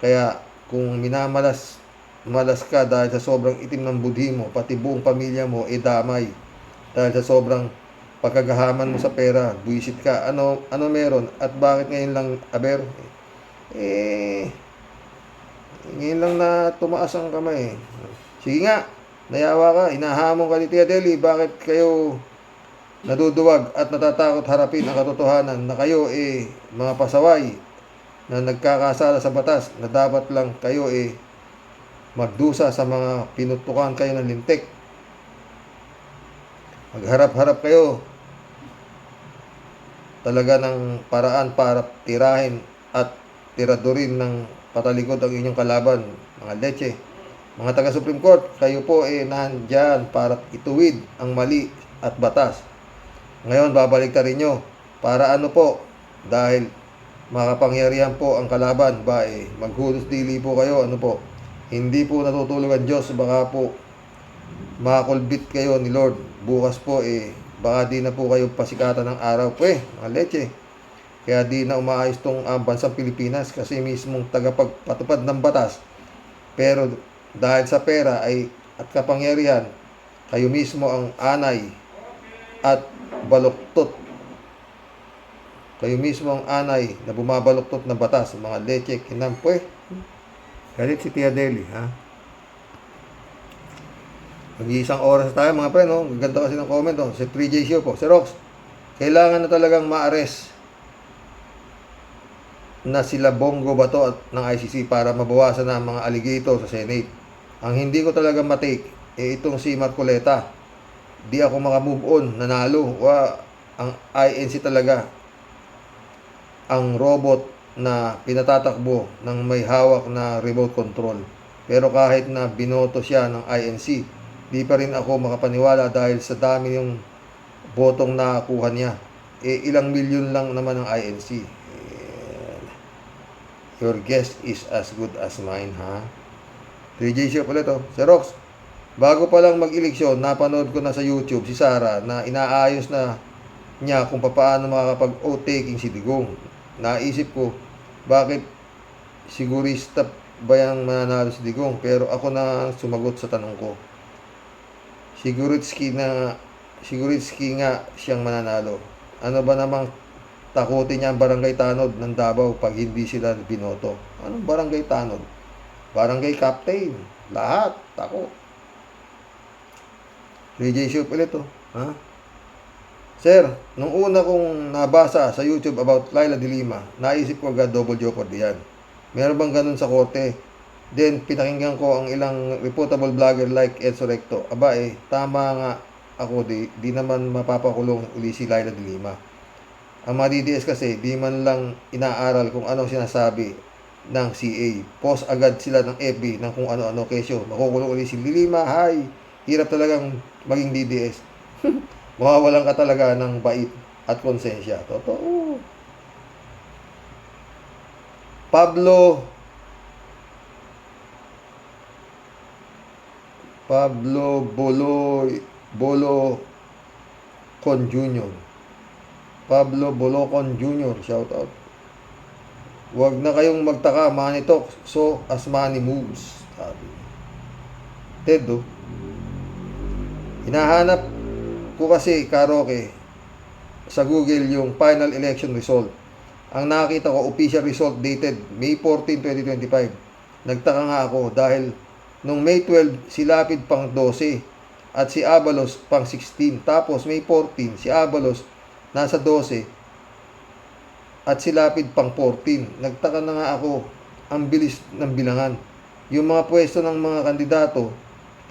A: Kaya kung malas ka dahil sa sobrang itim ng budhi mo, pati buong pamilya mo damay dahil sa sobrang pagkagahaman mo sa pera, buwisit ka. Ano meron? At bakit ngayon lang ngayon lang na tumaas ang kamay. Sige nga, nayawa ka, hinahamon ka ni Tia Deli, bakit kayo naduduwag at natatakot harapin ang katotohanan na kayo mga pasaway na nagkakasala sa batas na dapat lang kayo magdusa sa mga pinutukan kayo ng lintik. Magharap-harap kayo talaga ng paraan para tirahin at tiradurin ng patalikod ang inyong kalaban, mga leche. Mga taga Supreme Court, kayo po nandyan para ituwid ang mali at batas. Ngayon, babaliktarin nyo. Para ano po? Dahil makapangyarihan po ang kalaban. Maghulos dili po kayo. Ano po? Hindi po natutulog ang Diyos. Baka po makakulbit kayo ni Lord. Bukas po baka di na po kayo pasikatan ng araw po mga leche. Kaya di na umaayos tong bansang Pilipinas kasi mismong tagapagpatupad ng batas. Pero dahil sa pera at kapangyarihan, kayo mismo ang anay at baluktot. Kayo mismo ang anay na bumabaluktot ng batas, mga leche, kinampwe. Galit si Tia Deli, ha? Mag-iisang oras tayo, mga pre, no? Ganda kasi ng comment, no? Si 3J Show po. Si Rox, kailangan na talagang ma-arrest na sila Bongo Bato at ng ICC para mabawasan na ang mga alligator sa Senate. Ang hindi ko talaga matake, itong si Marcoleta. Di ako makamove on, nanalo. Ang INC talaga ang robot na pinatatakbo ng may hawak na remote control. Pero kahit na binoto siya ng INC, di pa rin ako makapaniwala dahil sa dami yung botong nakakuha niya. Ilang milyon lang naman ang INC. Your guess is as good as mine, ha? 3J Show ulit, oh. Si Rox, bago pa lang mag-eleksyon, napanood ko na sa YouTube si Sara na inaayos na niya kung paano makakapag-o-taking si Digong. Naisip ko, bakit sigurista ba yung mananalo si Digong? Pero ako na sumagot sa tanong ko. Siguritsky nga siyang mananalo. Ano ba namang takutin niya ang barangay tanod ng Davao pag hindi sila binoto? Anong barangay tanod? Barangay captain. Lahat. Takot. 3J Show ulit, oh. Ha? Sir, nung una kong nabasa sa YouTube about Laila de Lima, naisip ko agad double jeopardy yan. Meron bang ganun sa korte? Then, pinakinggan ko ang ilang reputable vlogger like Enzo Recto. Aba tama nga ako, di naman mapapakulong uli si Laila de Lima. Ang mga DDS kasi, di man lang inaaral kung anong sinasabi ng CA. Post agad sila ng FB ng kung ano-ano kesyo. Makukulong uli si Lima. Hay, hirap talagang maging DDS. Mawawalan ka talaga ng bait at konsensya. Totoo. Pablo Bolocon Jr. Pablo Bolocon Jr. Shout out. Huwag na kayong magtaka, money talk, so as money moves. Sabi. Ted, oh. Hinahanap ko kasi, Karoke, sa Google yung final election result. Ang nakita ko, official result dated May 14, 2025. Nagtaka nga ako dahil nung May 12, si Lapid pang 12 at si Abalos pang 16. Tapos May 14, si Abalos nasa 12 at si Lapid pang 14. Nagtaka na nga ako, ang bilis ng bilangan. Yung mga pwesto ng mga kandidato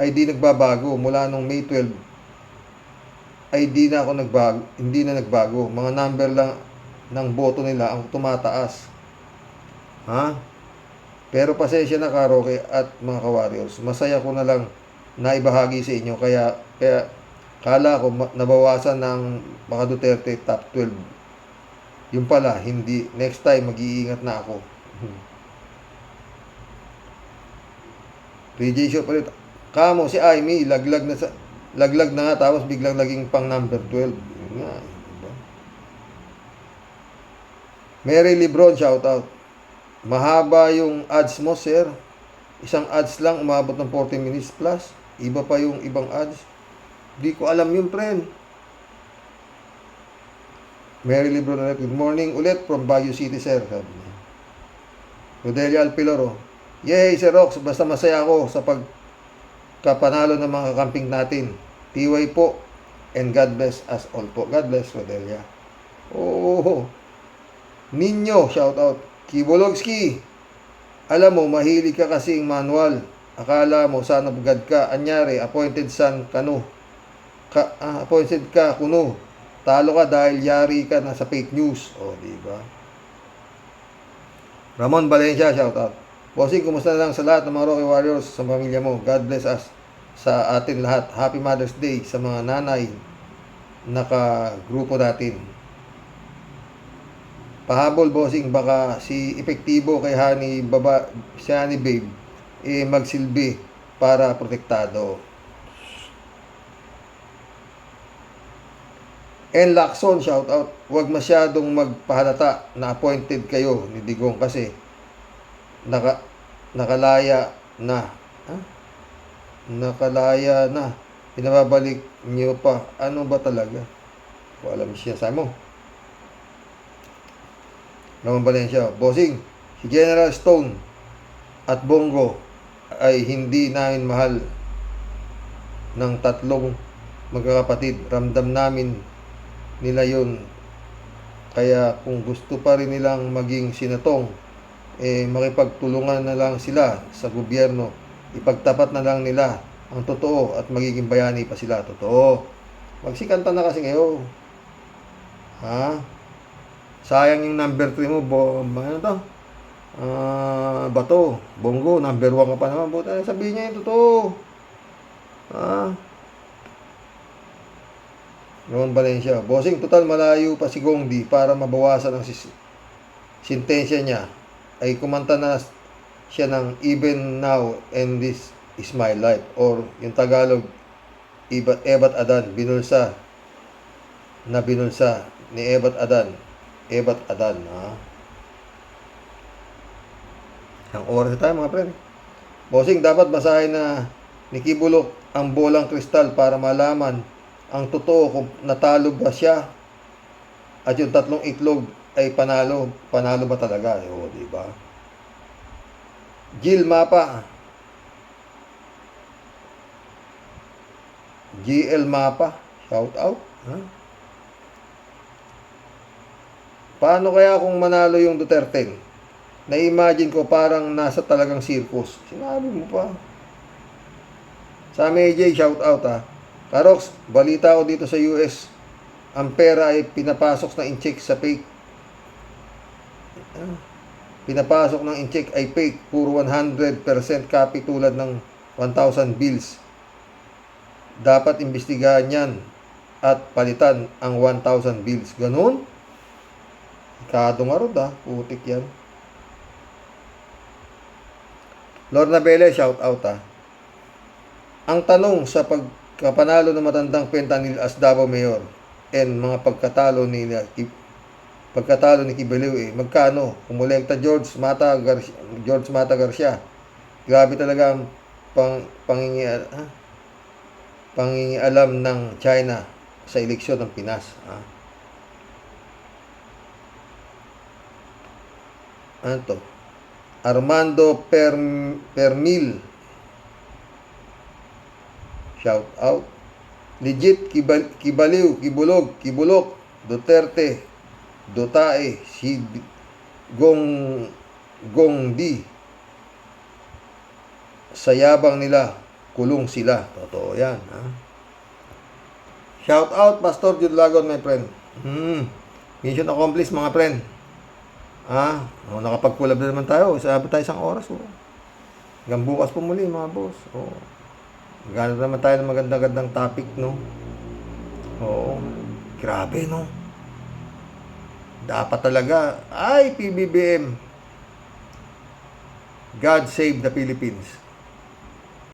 A: ay di nagbabago mula nung May 12 ay hindi na nagbago. Mga number lang ng boto nila ang tumataas. Ha? Pero pasensya na, Karoke at mga ka-warriors. Masaya ko na lang na ibahagi sa inyo. Kaya kala ko nabawasan ng mga Duterte top 12. Yung pala, hindi. Next time, mag-iingat na ako. PJ Show pa rin. Kamo, si Aimee, laglag na nga, tapos biglang naging pang number 12. Yun nga, diba? Mary Lebron, shout out. Mahaba yung ads mo, sir. Isang ads lang, umabot ng 40 minutes plus. Iba pa yung ibang ads. Di ko alam yun, friend. Mary Lebron ulit. Good morning ulit from Baguio City, sir. Sabi niya. Rodelia Alpiloro. Yay, Sir Rox. Basta masaya ako sa pagkapanalo ng mga kakamping natin. TY po. And God bless us all po. God bless, Rodelia. Oh, Ninyo, shout out. Kibologski. Alam mo, mahilig ka kasing manual. Akala mo, sana bugad ka. Anyari, appointed son kanu. Appointed ka kuno. Talo ka dahil yari ka na sa fake news. O, diba? Ramon Valencia, shout out. Bossing, kumusta na lang sa lahat ng mga Rocky Warriors sa pamilya mo. God bless us sa atin lahat. Happy Mother's Day sa mga nanay naka-grupo natin. Pahabol, bossing, baka si epektibo kay Honey si Honey Babe magsilbi para protektado. And Lacson, shout out. Huwag masyadong magpahalata na appointed kayo ni Digong kasi nakalaya na. Nakalaya na. Pinababalik niyo pa. Ano ba talaga? Kung alam siya sa mo. Naman Valencia. Bossing, si General Stone at Bongo ay hindi namin mahal ng tatlong magkakapatid. Ramdam namin nila yun. Kaya kung gusto pa rin nilang maging sinatong, makipagtulungan na lang sila sa gobyerno. Ipagtapat na lang nila ang totoo at magiging bayani pa sila. Totoo. Magsikanta na kasi ngayon. Ha? Sayang yung number 3 mo. Ano to? Bato. Bongo. Number 1 ka pa naman. Buta na sabihin niya yung totoo. Ha? Ron Valencia. Bossing, total malayo pa si Gongdi para mabawasan ang sintensya niya. Ay kumanta na siya ng Even Now and This Is My Life. Or yung Tagalog, Ebat Adan. Binulsa ni Ebat Adan. Ebat Adan. Ha? Ang oras na tayo mga pre. Bossing, dapat basahin na ni Kibulok ang bolang kristal para malaman ang totoo kung natalo ba siya at yung tatlong itlog ay panalo ba talaga? O, diba? Gil Mapa. GL Mapa. Shout out. Ha? Paano kaya kung manalo yung Duterte? Na-imagine ko parang nasa talagang circus. Sinabi mo pa. Sa AJ, shout out ha. Karox, balita ko dito sa US, ang pera ay pinapasok ng in-check sa fake. Pinapasok ng in-check ay fake. Puro 100% copy tulad ng 1,000 bills. Dapat imbestigahan yan at palitan ang 1,000 bills. Ganun? Ikado nga rod ha. Putik yan. Lorna Bele, shout out ha. Ang tanong sa pagkapanalo ng matandang Fentanyl as Davao Mayor and mga pagkatalo ni Kibaliw magkano? Kumulekta George Mata Garcia. Grabe talaga ang pangingialam ng China sa eleksyon ng Pinas. Ano to? Armando Pernil. Shout out. Legit, Kibaliw, Kibulok, Duterte, Dotae, si Gongdi. Sa yabang nila, kulong sila. Totoo yan. Ha? Shout out, Pastor Jude Lagon, my friend. Mission accomplished, mga friend. Nakapag-collab na naman tayo. Sabi tayo isang oras. Hanggang bukas po muli, mga boss. Maganda naman tayo ng magandang topic, no? Oo. Grabe, no? Dapat talaga. Ay, PBBM. God save the Philippines.